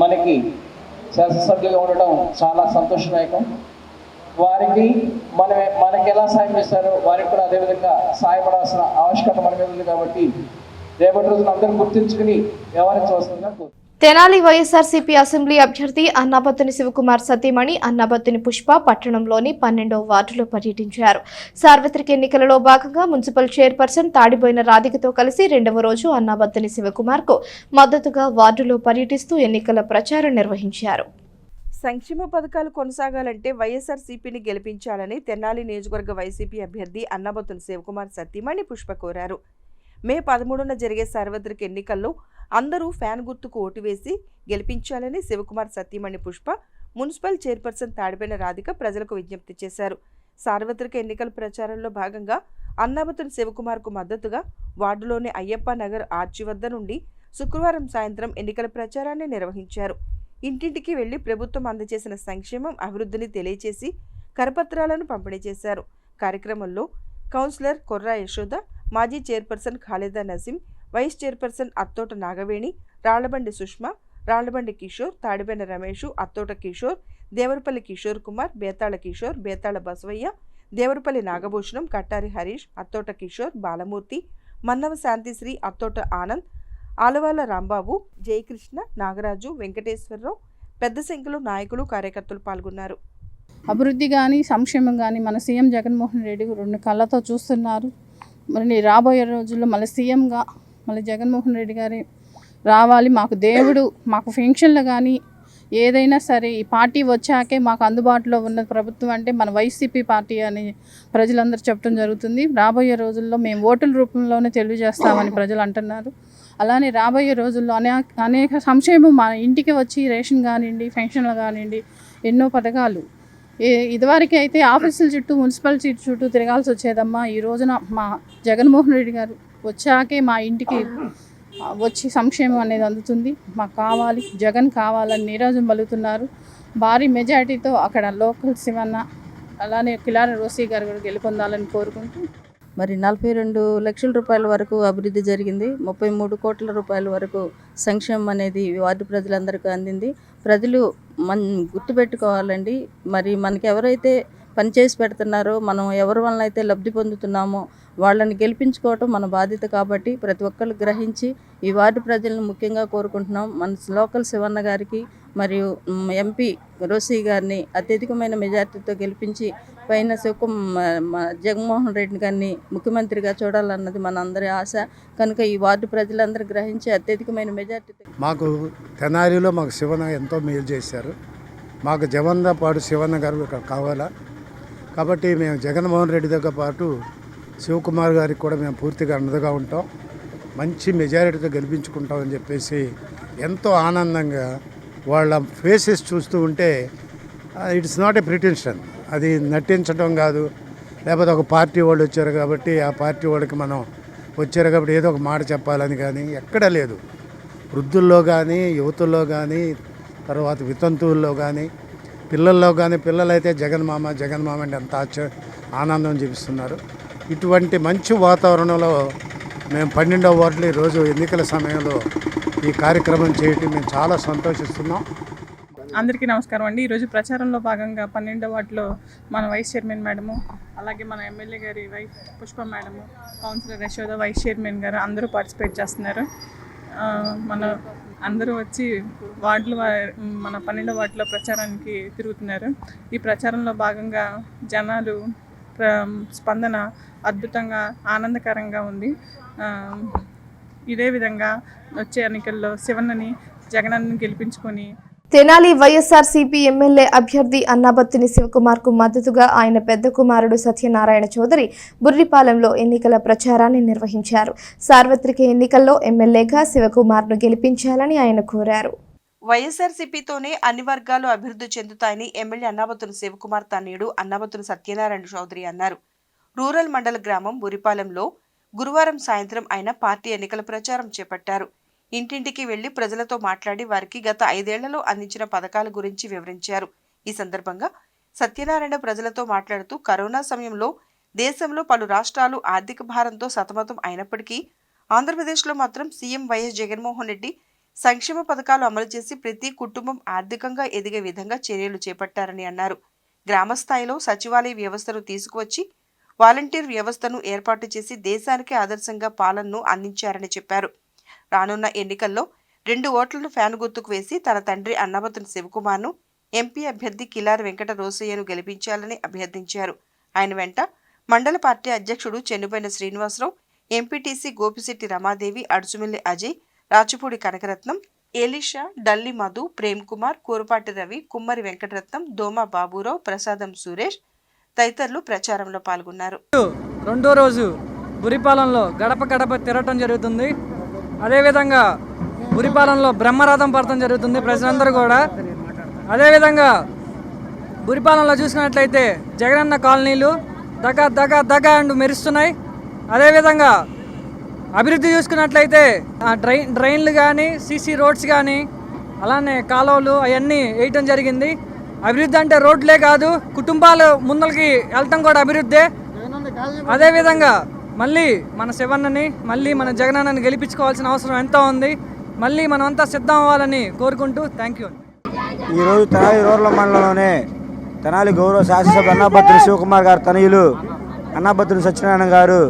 మనకి శాసనసభ్యులుగా ఉండడం చాలా సంతోషదాయకం. వారికి మనకి ఎలా సాయం చేస్తారో వారికి కూడా అదేవిధంగా సాయపడాల్సిన ఆవశ్యకత మన మీద ఉంది. కాబట్టి రేపటి రోజున అందరూ గుర్తించుకుని వ్యవహరించవలసిందిగా తెనాలి వైఎస్ఆర్సీపీ అసెంబ్లీ అభ్యర్థి అన్నాబత్తుని శివకుమార్ సతీమణి అన్నాబత్తుని పుష్ప పట్టణంలోని 12వ వార్డులో పర్యటించారు. సార్వత్రిక ఎన్నికలలో భాగంగా మున్సిపల్ చైర్పర్సన్ తాడిబోయిన రాధికతో కలిసి 2వ రోజు అన్నాబత్తుని శివకుమార్ కు మద్దతుగా వార్డులో పర్యటిస్తూ ఎన్నికల ప్రచారం నిర్వహించారు. సంక్షేమ పథకాలు కొనసాగాలంటే వైఎస్ఆర్సీపీని గెలిపించాలని తెనాలి నియోజకవర్గ వైసీపీ అభ్యర్థి అన్నాబత్తుని శివకుమార్ సతీమణి పుష్ప కోరారు. మే 13న జరిగే సార్వత్రిక ఎన్నికల్లో అందరూ ఫ్యాన్ గుర్తుకు ఓటు వేసి గెలిపించాలని శివకుమార్ సతీమణి పుష్ప మున్సిపల్ చైర్పర్సన్ తాడిబోయిన రాధిక ప్రజలకు విజ్ఞప్తి చేశారు. సార్వత్రిక ఎన్నికల ప్రచారంలో భాగంగా అన్నాబత్తుని శివకుమార్కు మద్దతుగా వార్డులోని అయ్యప్ప నగర్ ఆర్చి వద్ద నుండి శుక్రవారం సాయంత్రం ఎన్నికల ప్రచారాన్ని నిర్వహించారు. ఇంటింటికి వెళ్లి ప్రభుత్వం అందజేసిన సంక్షేమం అభివృద్ధిని తెలియచేసి కరపత్రాలను పంపిణీ చేశారు. కార్యక్రమంలో కౌన్సిలర్ కొర్రా యశోద, మాజీ chairperson Khalida Naseem, vice chairperson Attota Nagaveni, Rallabandi Sushma, Rallabandi Kishore, Tadibena Ramesh, Attota Kishore, Devarapalli Kishore Kumar, Betala Kishore, Betala Basavaiah, Devarapalli Nagabhushanam, Kattari Harish, Attota Kishore, Balamurthy, Mannava Santhisri, Attota Anand, Alavala Rambabu, Jayakrishna, Nagaraju, Venkateswararao పెద్ద సంఖ్యలో నాయకులు కార్యకర్తలు పాల్గొన్నారు. అభివృద్ధి కానీ సంక్షేమం కానీ మన సీఎం జగన్మోహన్ రెడ్డి 2 కళ్ళతో చూస్తున్నారు. మరి రాబోయే రోజుల్లో మళ్ళీ సీఎంగా మళ్ళీ జగన్మోహన్ రెడ్డి గారి రావాలి. మాకు దేవుడు మాకు పెన్షన్లు కానీ ఏదైనా సరే ఈ పార్టీ వచ్చాకే మాకు అందుబాటులో ఉన్న ప్రభుత్వం అంటే మన వైసీపీ పార్టీ అని ప్రజలందరూ చెప్పడం జరుగుతుంది. రాబోయే రోజుల్లో మేము ఓటుల రూపంలోనే తెలియజేస్తామని ప్రజలు అంటున్నారు. అలానే రాబోయే రోజుల్లో అనేక సంక్షేమం మా ఇంటికి వచ్చి రేషన్ కానివ్వండి, పెన్షన్లు కానివ్వండి, ఎన్నో పథకాలు. ఇదివరకు అయితే ఆఫీసుల చుట్టూ మున్సిపల్ సీట్ చుట్టూ తిరగాల్సి వచ్చేదమ్మా. ఈ రోజున మా జగన్మోహన్ రెడ్డి గారు వచ్చాకే మా ఇంటికి వచ్చి సంక్షేమం అనేది అందుతుంది. మాకు కావాలి, జగన్ కావాలని నీరాజం పలుకుతున్నారు. భారీ మెజారిటీతో అక్కడ లోకల్ శివన్న అలానే కిలార రోసీ గారు కూడా గెలుపొందాలని కోరుకుంటూ మరి 42 లక్షల రూపాయల వరకు అభివృద్ధి జరిగింది. 33 కోట్ల రూపాయల వరకు సంక్షేమం అనేది వార్డు ప్రజలందరికీ అందింది. ప్రజలు గుర్తుపెట్టుకోవాలండి, మరి మనకి ఎవరైతే పనిచేసి పెడుతున్నారో, మనం ఎవరి వలన అయితే లబ్ధి పొందుతున్నామో వాళ్ళని గెలిపించుకోవటం మన బాధ్యత. కాబట్టి ప్రతి ఒక్కరు గ్రహించి ఈ వార్డు ప్రజలను ముఖ్యంగా కోరుకుంటున్నాం. మన లోకల్ శివన్న గారికి మరియు ఎంపీ రోసీ గారిని అత్యధికమైన మెజార్టీతో గెలిపించి పైన జగన్మోహన్ రెడ్డి గారిని ముఖ్యమంత్రిగా చూడాలన్నది మన అందరి ఆశ. కనుక ఈ వార్డు ప్రజలందరూ గ్రహించి అత్యధికమైన మెజార్టీతో మాకు తెనాలిలో మాకు శివన్న ఎంతో మేలు చేశారు. మాకు జగన్పాటు శివన్న గారు ఇక్కడ కావాలా. కాబట్టి మేము జగన్మోహన్ రెడ్డి దగ్గర పాటు శివకుమార్ గారికి కూడా మేము పూర్తిగా అండగా ఉంటాం. మంచి మెజారిటీతో గెలిపించుకుంటామని చెప్పేసి ఎంతో ఆనందంగా వాళ్ళ ఫేసెస్ చూస్తూ ఉంటే ఇట్స్ నాట్ ఏ ప్రిటెన్షన్, అది నటించడం కాదు. లేకపోతే ఒక పార్టీ వాళ్ళు వచ్చారు కాబట్టి ఆ పార్టీ వాళ్ళకి మనం వచ్చారు కాబట్టి ఏదో ఒక మాట చెప్పాలని కానీ ఎక్కడా లేదు. వృద్ధుల్లో కానీ, యువతుల్లో కానీ, తర్వాత వితంతువుల్లో కానీ, పిల్లల్లో కానీ, పిల్లలైతే జగన్మామ అంటే ఎంత ఆనందం చూపిస్తున్నారు. ఇటువంటి మంచి వాతావరణంలో మేము 12వ వార్డులో ఈరోజు ఎన్నికల సమయంలో ఈ కార్యక్రమం చేయటం మేము చాలా సంతోషిస్తున్నాం. అందరికీ నమస్కారం అండి. ఈరోజు ప్రచారంలో భాగంగా 12వ వార్డులో మన వైస్ చైర్మన్ మేడము, అలాగే మన ఎమ్మెల్యే గారి wife Pushpa madam, councillor Yashoda, vice chairman గారు అందరూ పార్టిసిపేట్ చేస్తున్నారు. మన అందరూ వచ్చి మన 12వ వార్డులో ప్రచారానికి తిరుగుతున్నారు. ఈ ప్రచారంలో భాగంగా జనాలు స్పందన అద్భుతంగా ఆనందకరంగా ఉంది. ఇదే విధంగా వచ్చే ఎన్నికల్లో శివన్నని జగనన్నని గెలిపించుకొని తెనాలి వైఎస్ఆర్సీపీ ఎమ్మెల్యే అభ్యర్థి అన్నాబత్తుని శివకుమార్ కు మద్దతుగా ఆయన పెద్ద కుమారుడు సత్యనారాయణ చౌదరి బుర్రిపాలెంలో ఎన్నికల ప్రచారాన్ని నిర్వహించారు. సార్వత్రిక ఎన్నికల్లో ఎమ్మెల్యేగా శివకుమార్ ను గెలిపించాలని ఆయన కోరారు. వైఎస్ఆర్సీపీతోనే అన్ని వర్గాలు అభివృద్ధి చెందుతాయని ఎమ్మెల్యే అన్నాబత్తుని శివకుమార్ తనయుడు అన్నాబత్తుని సత్యనారాయణ చౌదరి అన్నారు. రూరల్ మండల గ్రామం బురిపాలెంలో గురువారం సాయంత్రం ఆయన పార్టీ ఎన్నికల ప్రచారం చేపట్టారు. ఇంటింటికి వెళ్లి ప్రజలతో మాట్లాడి వారికి గత 5 ఏళ్లలో అందించిన పథకాల గురించి వివరించారు. ఈ సందర్భంగా సత్యనారాయణ ప్రజలతో మాట్లాడుతూ కరోనా సమయంలో దేశంలో పలు రాష్ట్రాలు ఆర్థిక భారంతో సతమతం అయినప్పటికీ ఆంధ్రప్రదేశ్లో మాత్రం సీఎం వైఎస్ జగన్మోహన్ రెడ్డి సంక్షేమ పథకాలు అమలు చేసి ప్రతి కుటుంబం ఆర్థికంగా ఎదిగే విధంగా చర్యలు చేపట్టారని అన్నారు. గ్రామ స్థాయిలో సచివాలయ వ్యవస్థను తీసుకువచ్చి వాలంటీర్ వ్యవస్థను ఏర్పాటు చేసి దేశానికి ఆదర్శంగా పాలనను అందించారని చెప్పారు. రానున్న ఎన్నికల్లో 2 ఓట్లను ఫ్యాన్ గుర్తుకు వేసి తన తండ్రి అన్నాబత్తుని శివకుమార్ను ఎంపీ అభ్యర్థి కిలారి వెంకట రోసయ్యను గెలిపించాలని అభ్యర్థించారు. ఆయన వెంట మండల పార్టీ అధ్యక్షుడు చెన్నుబైన శ్రీనివాసరావు, ఎంపీటీసీ గోపిశెట్టి రమాదేవి, అడుచుమిల్లి అజయ్, రాచుపూడి కనకరత్నం, ఎలీషా, డల్లి మధు, ప్రేమ్ కుమార్, కూరపాటి రవి, కుమ్మరి వెంకటరత్నం, దోమా బాబురావు, ప్రసాదం సురేష్ తదితరులు ప్రచారంలో పాల్గొన్నారు. రెండో రోజు బురిపాలెంలో గడప గడప తిరగటం జరుగుతుంది. అదేవిధంగా బురిపాలెంలో బ్రహ్మరథం పడటం జరుగుతుంది ప్రజలందరూ కూడా. అదేవిధంగా బురిపాలెంలో చూసినట్లయితే జగనన్న కాలనీలు దగ అంటూ మెరుస్తున్నాయి. అదేవిధంగా అభివృద్ధి చూసుకున్నట్లయితే డ్రైన్లు కానీ, సీసీ రోడ్స్ కానీ, అలానే కాలువలు అవన్నీ వేయటం జరిగింది. అభివృద్ధి అంటే రోడ్లే కాదు, కుటుంబాలు ముందరికి వెళ్ళటం కూడా అభివృద్ధే. అదేవిధంగా మళ్ళీ మన శివన్నని, మళ్ళీ మన జగనన్నని గెలిపించుకోవాల్సిన అవసరం ఎంతో ఉంది. మళ్ళీ మనం అంతా సిద్ధం అవ్వాలని కోరుకుంటూ థ్యాంక్ యూ. ఈరోజు తెనాలి రూరల్ మండలంలోనే తెనాలి గౌరవ శాసనసభ్యులు అన్నాబత్తుని శివకుమార్ గారు తనయులు అన్నాబత్తుని సత్యనారాయణ గారు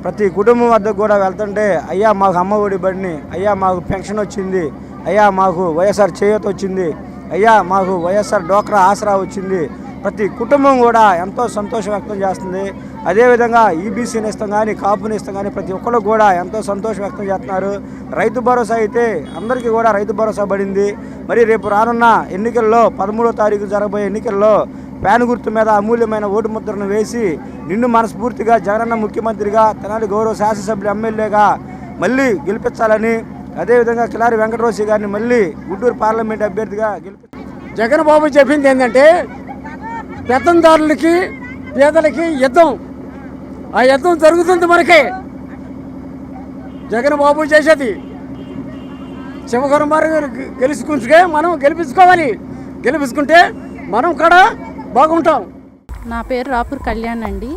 ప్రతి కుటుంబం వద్దకు కూడా వెళ్తుంటే, అయ్యా మాకు అమ్మ ఒడి బడిని, అయ్యా మాకు పెన్షన్ వచ్చింది, అయ్యా మాకు వైఎస్ఆర్ చేయూత వచ్చింది, అయ్యా మాకు వైఎస్ఆర్ డోక్రా ఆసరా వచ్చింది. ప్రతి కుటుంబం కూడా ఎంతో సంతోషం వ్యక్తం చేస్తుంది. అదేవిధంగా ఈబీసీ నేస్తం కానీ, కాపు నేస్తం కానీ ప్రతి ఒక్కరు కూడా ఎంతో సంతోషం వ్యక్తం చేస్తున్నారు. రైతు భరోసా అయితే అందరికీ కూడా రైతు భరోసా పడింది. మరి రేపు రానున్న ఎన్నికల్లో 13వ తారీఖు జరగబోయే ఎన్నికల్లో ప్యాన్ గుర్తు మీద అమూల్యమైన ఓటు ముద్రను వేసి నిన్ను మనస్ఫూర్తిగా జగనన్న ముఖ్యమంత్రిగా, తెనాలి గౌరవ శాసనసభ్యులు ఎమ్మెల్యేగా మళ్ళీ గెలిపించాలని, అదేవిధంగా కిలారి వెంకటరోసి గారిని మళ్ళీ గుంటూరు పార్లమెంట్ అభ్యర్థిగా జగన్ బాబు చెప్పింది ఏంటంటే పెత్తందారులకి పేదలకి యుద్ధం, ఆ యుద్ధం జరుగుతుంది మనకే. జగన్ బాబు చేసేది శివకుమార్ గెలుచుకుంటే మనం గెలిపించుకోవాలి, గెలిపించుకుంటే మనం కూడా బాగుంటాం. నా పేరు రాపూర్ కళ్యాణ్ అండి.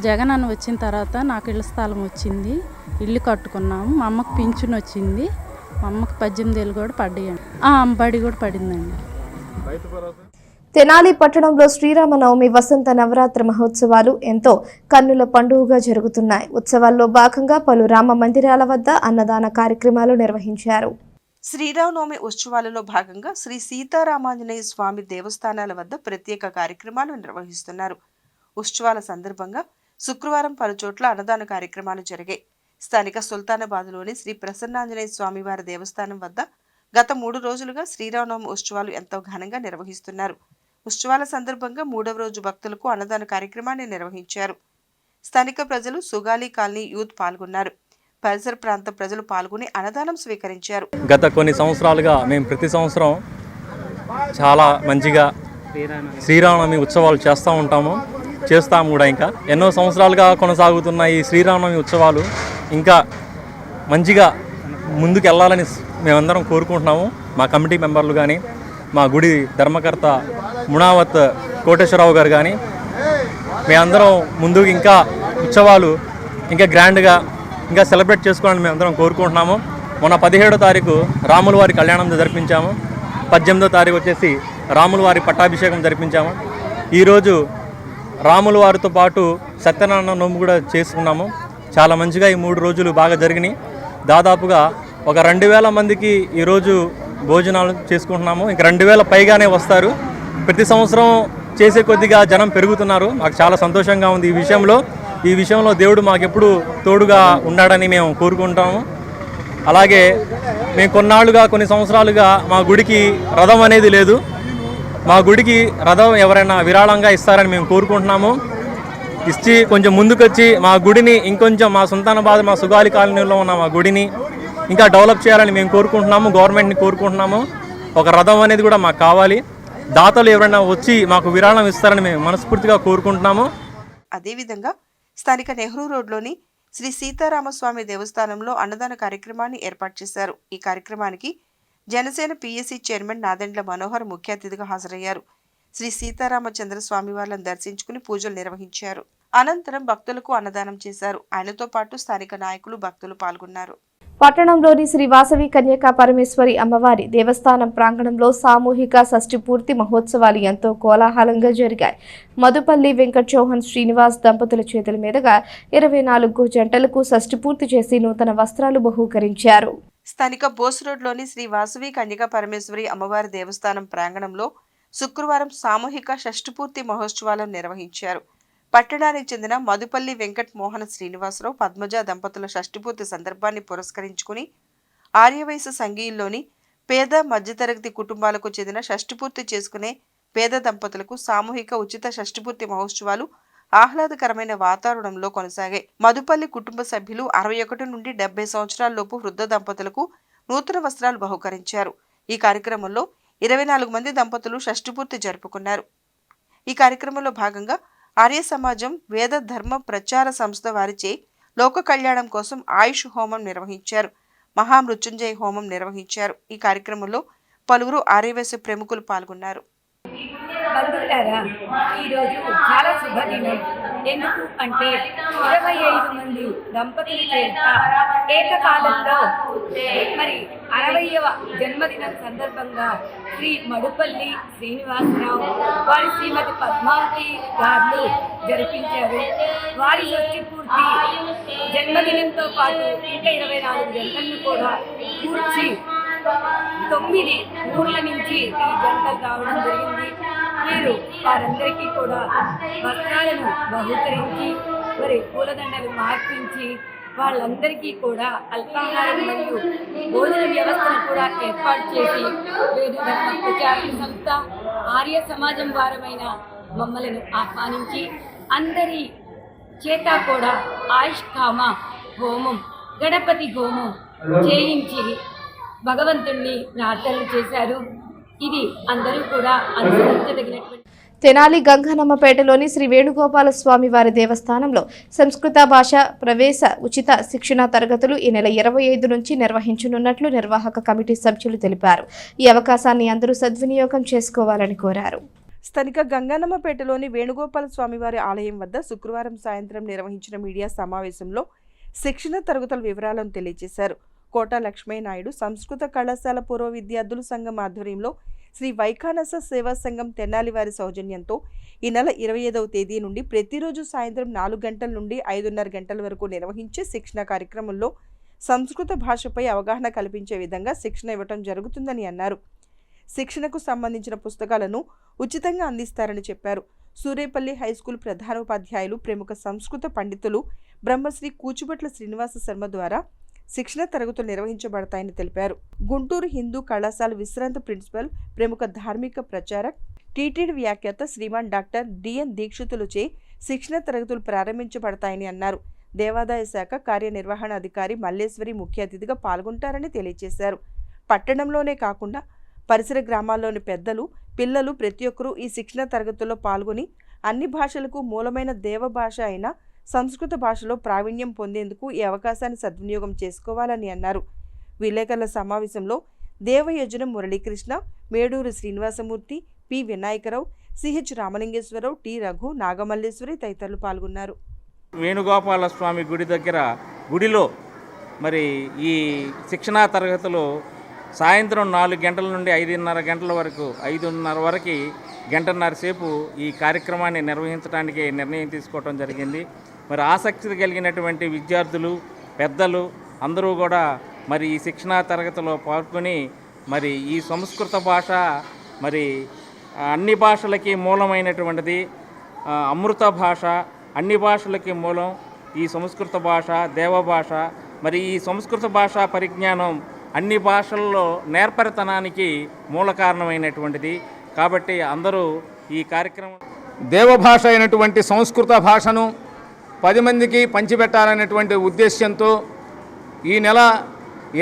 జగన్ అన్న వచ్చిన తర్వాత నాకు ఇళ్ళ స్థలం వచ్చింది, ఇల్లు కట్టుకున్నాము. మా అమ్మకు పింఛన్ వచ్చింది, మా అమ్మకు 18 ఏళ్ళు కూడా పడ్డాయండి. బడి కూడా పడిందండి. తెనాలి పట్టణంలో శ్రీరామనవమి వసంత నవరాత్రి మహోత్సవాలు ఎంతో కన్నుల పండుగగా జరుగుతున్నాయి. ఉత్సవాల్లో భాగంగా పలు రామ మందిరాల వద్ద అన్నదాన కార్యక్రమాలు నిర్వహించారు. శ్రీరామనవమి ఉత్సవాలలో భాగంగా శ్రీ సీతారామాంజనేయ స్వామి దేవస్థానాల వద్ద ప్రత్యేక కార్యక్రమాలు నిర్వహిస్తున్నారు. ఉత్సవాల సందర్భంగా శుక్రవారం పలుచోట్ల అన్నదాన కార్యక్రమాలు జరిగాయి. స్థానిక సుల్తానాబాద్లోని శ్రీ ప్రసన్నాంజనేయ స్వామివారి దేవస్థానం వద్ద గత 3 రోజులుగా శ్రీరామనవమి ఉత్సవాలు ఎంతో ఘనంగా నిర్వహిస్తున్నారు. ఉత్సవాల సందర్భంగా 3వ రోజు భక్తులకు అన్నదాన కార్యక్రమాన్ని నిర్వహించారు. స్థానిక ప్రజలు, సుగాలి కాలనీ యూత్ పాల్గొన్నారు. పరిసర ప్రాంత ప్రజలు పాల్గొని అన్నదానం స్వీకరించారు. గత కొన్ని సంవత్సరాలుగా మేము ప్రతి సంవత్సరం చాలా మంచిగా శ్రీరామనవమి ఉత్సవాలు చేస్తాము కూడా. ఇంకా ఎన్నో సంవత్సరాలుగా కొనసాగుతున్న ఈ శ్రీరామనవమి ఉత్సవాలు ఇంకా మంచిగా ముందుకు వెళ్ళాలని మేమందరం కోరుకుంటున్నాము. మా కమిటీ మెంబర్లు కానీ, మా గుడి ధర్మకర్త మునావత్ కోటేశ్వరరావు గారు కానీ, మేమందరం ముందుకు ఇంకా ఉత్సవాలు ఇంకా గ్రాండ్గా ఇంకా సెలబ్రేట్ చేసుకోవాలని మేమందరం కోరుకుంటున్నాము. మొన్న 17వ తారీఖు రాముల వారి కళ్యాణం జరిపించాము. 18వ తారీఖు వచ్చేసి రాముల వారి పట్టాభిషేకం జరిపించాము. ఈరోజు రాముల వారితో పాటు సత్యనారాయణ నోము కూడా చేసుకున్నాము. చాలా మంచిగా ఈ 3 రోజులు బాగా జరిగినాయి. దాదాపుగా ఒక 2000 మందికి ఈరోజు భోజనాలు చేసుకుంటున్నాము. ఇంకా 2000 పైగానే వస్తారు. ప్రతి సంవత్సరం చేసే కొద్దిగా జనం పెరుగుతున్నారు. మాకు చాలా సంతోషంగా ఉంది ఈ విషయంలో దేవుడు మాకెప్పుడు తోడుగా ఉన్నాడని మేము కోరుకుంటాము. అలాగే మేము కొన్ని సంవత్సరాలుగా మా గుడికి రథం అనేది లేదు. మా గుడికి రథం ఎవరైనా విరాళంగా ఇస్తారని మేము కోరుకుంటున్నాము. ఇచ్చి కొంచెం ముందుకొచ్చి మా గుడిని ఇంకొంచెం మా సుల్తానాబాద్, మా సుగాలి కాలనీలో ఉన్న మా గుడిని ఇంకా డెవలప్ చేయాలని మేము కోరుకుంటున్నాము. గవర్నమెంట్ని కోరుకుంటున్నాము. ఒక రథం అనేది కూడా మాకు కావాలి. దాతలు ఎవరైనా వచ్చి మాకు విరాళం ఇస్తారని మేము మనస్ఫూర్తిగా కోరుకుంటున్నాము. అదేవిధంగా స్థానిక నెహ్రూ రోడ్లోని శ్రీ సీతారామస్వామి దేవస్థానంలో అన్నదాన కార్యక్రమాన్ని ఏర్పాటు చేశారు. ఈ కార్యక్రమానికి జనసేన పిఎస్సి చైర్మన్ నాదెండ్ల మనోహర్ ముఖ్య అతిథిగా హాజరయ్యారు. శ్రీ సీతారామచంద్ర స్వామి వారిని దర్శించుకుని పూజలు నిర్వహించారు. అనంతరం భక్తులకు అన్నదానం చేశారు. ఆయనతో పాటు స్థానిక నాయకులు, భక్తులు పాల్గొన్నారు. పట్టణంలోని శ్రీ వాసవి కన్యకా పరమేశ్వరి అమ్మవారి దేవస్థానం ప్రాంగణంలో సామూహిక షష్ఠి పూర్తి మహోత్సవాలు ఎంతో కోలాహలంగా జరిగాయి. మధుపల్లి వెంకట్ చౌహాన్ శ్రీనివాస్ దంపతుల చేతుల మీదుగా 24 జంటలకు షష్ఠి పూర్తి చేసి నూతన వస్త్రాలు బహూకరించారు. స్థానిక బోస్ రోడ్లోని శ్రీ వాసవి కన్యకా పరమేశ్వరి అమ్మవారి దేవస్థానం ప్రాంగణంలో శుక్రవారం సామూహిక షష్ఠిపూర్తి మహోత్సవాలను నిర్వహించారు. పట్టణానికి చెందిన మధుపల్లి వెంకట్ మోహన శ్రీనివాసరావు పద్మజ దంపతుల షష్ఠిపూర్తి సందర్భాన్ని పురస్కరించుకుని ఆర్యవయసు సంఘీయుల్లోని పేద మధ్యతరగతి కుటుంబాలకు చెందిన షష్ఠిపూర్తి చేసుకునే పేద దంపతులకు సామూహిక ఉచిత షష్ఠిపూర్తి మహోత్సవాలు ఆహ్లాదకరమైన వాతావరణంలో కొనసాగాయి. మధుపల్లి కుటుంబ సభ్యులు 61 నుండి 70 సంవత్సరాలలోపు వృద్ధ దంపతులకు నూతన వస్త్రాలు బహుకరించారు. ఈ కార్యక్రమంలో 24 మంది దంపతులు షష్ఠిపూర్తి జరుపుకున్నారు. ఈ కార్యక్రమంలో భాగంగా ఆర్య సమాజం వేద ధర్మ ప్రచార సంస్థ వారిచే లోక కళ్యాణం కోసం ఆయుష్ హోమం నిర్వహించారు. మహామృత్యుంజయ హోమం నిర్వహించారు. ఈ కార్యక్రమంలో పలువురు ఆర్యవైశ్య ప్రముఖులు పాల్గొన్నారు. బంధువులారా, ఈరోజు చాలా శుభదినం. ఎందుకు అంటే 25 మంది దంపతుల చేత ఏకకాలంలో మరి 60వ జన్మదినం సందర్భంగా శ్రీ మడుపల్లి శ్రీనివాసరావు వారి శ్రీమతి పద్మావతి గారు జరిపించారు. వారి షష్ఠిపూర్తి జన్మదినంతో పాటు ఇంకా 24 జంటలను కూడా కూర్చి 9 ఊర్ల నుంచి ఈ జంటలు రావడం జరిగింది. వీరు వారందరికీ కూడా వస్త్రాలను బహుకరించి మరి పూలదండలు మార్పించి వాళ్ళందరికీ కూడా అల్పాహారం మరియు భోజన వ్యవస్థను కూడా ఏర్పాటు చేసి వేద ధర్మ ప్రచార సంస్థ ఆర్య సమాజం వారమైన మమ్మలను ఆహ్వానించి అందరి చేత కూడా ఆయుష్కామ హోమం, గణపతి హోమం చేయించి భగవంతుణ్ణి ప్రార్థనలు చేశారు. ఇది అందరూ కూడా అనుసరించదగినటువంటి. తెనాలి గంగనమ్మపేటలోని శ్రీ వేణుగోపాల స్వామి వారి దేవస్థానంలో సంస్కృత భాష ప్రవేశ ఉచిత శిక్షణ తరగతులు ఈ నెల 25 నుంచి నిర్వహించనున్నట్లు నిర్వాహక కమిటీ సభ్యులు తెలిపారు. ఈ అవకాశాన్ని అందరూ సద్వినియోగం చేసుకోవాలని కోరారు. స్థానిక గంగానమ్మపేటలోని వేణుగోపాల స్వామివారి ఆలయం వద్ద శుక్రవారం సాయంత్రం నిర్వహించిన మీడియా సమావేశంలో శిక్షణ తరగతుల వివరాలను తెలియజేశారు. కోట లక్ష్మయ్య నాయుడు సంస్కృత కళాశాల పూర్వ విద్యార్థుల సంఘం ఆధ్వర్యంలో శ్రీ వైఖానస సేవా సంఘం తెనాలి వారి సౌజన్యంతో ఈ నెల 25వ తేదీ నుండి ప్రతిరోజు సాయంత్రం 4 గంటల నుండి 5:30 గంటల వరకు నిర్వహించే శిక్షణ కార్యక్రమంలో సంస్కృత భాషపై అవగాహన కల్పించే విధంగా శిక్షణ ఇవ్వటం జరుగుతుందని అన్నారు. శిక్షణకు సంబంధించిన పుస్తకాలను ఉచితంగా అందిస్తారని చెప్పారు. సూరేపల్లి హైస్కూల్ ప్రధానోపాధ్యాయులు ప్రముఖ సంస్కృత పండితులు బ్రహ్మశ్రీ కూచుబట్ల శ్రీనివాస శర్మ ద్వారా శిక్షణ తరగతులు నిర్వహించబడతాయని తెలిపారు. గుంటూరు హిందూ కళాశాల విశ్రాంత ప్రిన్సిపల్ ప్రముఖ ధార్మిక ప్రచారక్ టీటీడీ వ్యాఖ్యాత శ్రీమాన్ డాక్టర్ డిఎన్ దీక్షితులుచే శిక్షణ తరగతులు ప్రారంభించబడతాయని అన్నారు. దేవాదాయ శాఖ కార్యనిర్వహణ అధికారి మల్లేశ్వరి ముఖ్య అతిథిగా పాల్గొంటారని తెలియజేశారు. పట్టణంలోనే కాకుండా పరిసర గ్రామాల్లోని పెద్దలు, పిల్లలు ప్రతి ఒక్కరూ ఈ శిక్షణ తరగతుల్లో పాల్గొని అన్ని భాషలకు మూలమైన దేవ భాష అయిన సంస్కృత భాషలో ప్రావీణ్యం పొందేందుకు ఈ అవకాశాన్ని సద్వినియోగం చేసుకోవాలని అన్నారు. విలేకరుల సమావేశంలో Devayojana Muralikrishna, Meduru Srinivasamurthy, P Vinayakarao, CH Ramalingeswararao, T Raghu, Nagamalleswari తదితరులు పాల్గొన్నారు. వేణుగోపాల స్వామి గుడి దగ్గర గుడిలో మరి ఈ శిక్షణా తరగతులు సాయంత్రం 4 గంటల నుండి 5:30 గంటల వరకు 5:30 వరకు గంటన్నర సేపు ఈ కార్యక్రమాన్ని నిర్వహించడానికి నిర్ణయం తీసుకోవడం జరిగింది. మరి ఆసక్తి కలిగినటువంటి విద్యార్థులు, పెద్దలు అందరూ కూడా మరి ఈ శిక్షణా తరగతిలో పాల్గొని మరి ఈ సంస్కృత భాష మరి అన్ని భాషలకి మూలమైనటువంటిది, అమృత భాష, అన్ని భాషలకి మూలం ఈ సంస్కృత భాష, దేవభాష. మరి ఈ సంస్కృత భాష పరిజ్ఞానం అన్ని భాషల్లో నేర్పరితనానికి మూల కారణమైనటువంటిది. కాబట్టి అందరూ ఈ కార్యక్రమం దేవభాష అయినటువంటి సంస్కృత భాషను 10 మందికి పంచిపెట్టాలనేటువంటి ఉద్దేశ్యంతో ఈ నెల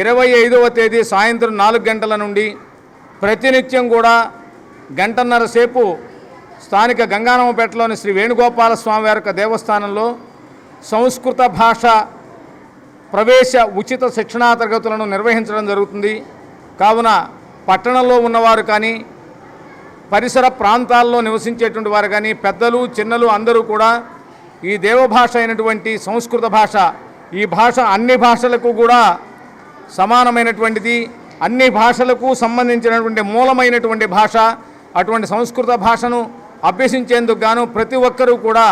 25వ తేదీ సాయంత్రం 4 గంటల నుండి ప్రతినిత్యం కూడా గంటన్నర సేపు స్థానిక గంగానమ్మపేటలోని శ్రీ వేణుగోపాల స్వామి వారి దేవస్థానంలో సంస్కృత భాష ప్రవేశ ఉచిత శిక్షణా తరగతులను నిర్వహించడం జరుగుతుంది. కావున పట్టణంలో ఉన్నవారు కానీ పరిసర ప్రాంతాల్లో నివసించేటువంటి వారు కానీ పెద్దలు, చిన్నలు అందరూ కూడా ఈ దేవభాష అయినటువంటి సంస్కృత భాష, ఈ భాష అన్ని భాషలకు కూడా సమానమైనటువంటిది, అన్ని భాషలకు సంబంధించినటువంటి మూలమైనటువంటి భాష. అటువంటి సంస్కృత భాషను అభ్యసించేందుకు గాను ప్రతి ఒక్కరూ కూడా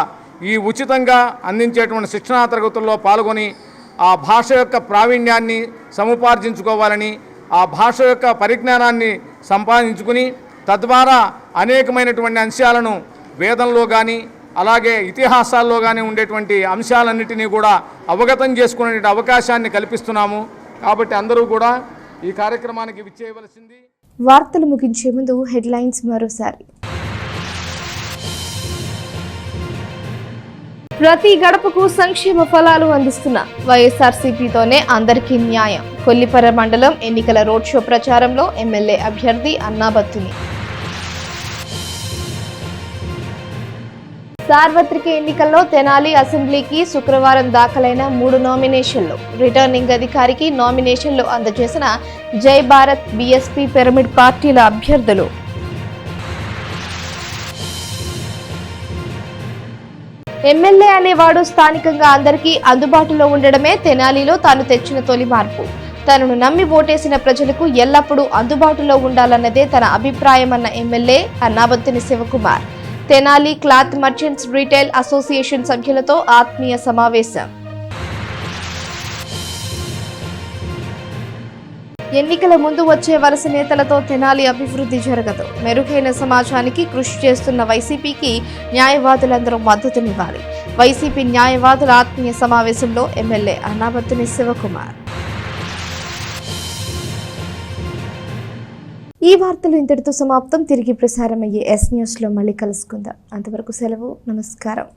ఈ ఉచితంగా అందించేటువంటి శిక్షణా తరగతుల్లో పాల్గొని ఆ భాష యొక్క ప్రావీణ్యాన్ని సముపార్జించుకోవాలని, ఆ భాష యొక్క పరిజ్ఞానాన్ని సంపాదించుకుని తద్వారా అనేకమైనటువంటి అంశాలను వేదంలో కానీ అలాగే ఇతిహాసాల్లో కానీ ఉండేటువంటి అంశాలన్నిటినీ కూడా అవగతం చేసుకునే అవకాశాన్ని కల్పిస్తున్నాము. కాబట్టి అందరూ కూడా ఈ కార్యక్రమానికి విచ్చేయవలసింది. వార్తలు ముగించే ముందు హెడ్లైన్స్ మరోసారి. ప్రతి గడపకు సంక్షేమ ఫలాలు అందిస్తున్న వైఎస్ఆర్సీపీతోనే అందరికీ న్యాయం. కొల్లిపర మండలం ఎన్నికల రోడ్ షో ప్రచారంలో ఎమ్మెల్యే అభ్యర్థి అన్నాబత్తుని. సార్వత్రిక ఎన్నికల్లో తెనాలి అసెంబ్లీకి శుక్రవారం దాఖలైన 3 నామినేషన్లు. రిటర్నింగ్ అధికారికి నామినేషన్లు అందజేసిన జై భారత్, బీఎస్పీ, పిరమిడ్ పార్టీల అభ్యర్థులు. ఎమ్మెల్యే అనేవాడు స్థానికంగా అందరికీ అందుబాటులో ఉండడమే తెనాలిలో తాను తెచ్చిన తొలి మార్పు. తనను నమ్మి ఓటేసిన ప్రజలకు ఎల్లప్పుడూ అందుబాటులో ఉండాలన్నదే తన అభిప్రాయమన్న MLA Annabathuni Sivakumar. Tenali cloth merchants retail association సభ్యులతో ఆత్మీయ సమావేశం. ఎన్నికల ముందు వచ్చే వలస నేతలతో తెనాలి అభివృద్ధి జరగదు. మెరుగైన సమాజానికి కృషి చేస్తున్న వైసీపీకి న్యాయవాదులందరూ మద్దతునివ్వాలి. వైసీపీ న్యాయవాదుల ఆత్మీయ సమావేశంలో ఎమ్మెల్యే అన్నాబత్తుని శివకుమార్. ఈ వార్తలు ఇంతటితో సమాప్తం. తిరిగి ప్రసారమయ్యే ఎస్ న్యూస్లో మళ్ళీ కలుసుకుందాం. అంతవరకు సెలవు. నమస్కారం.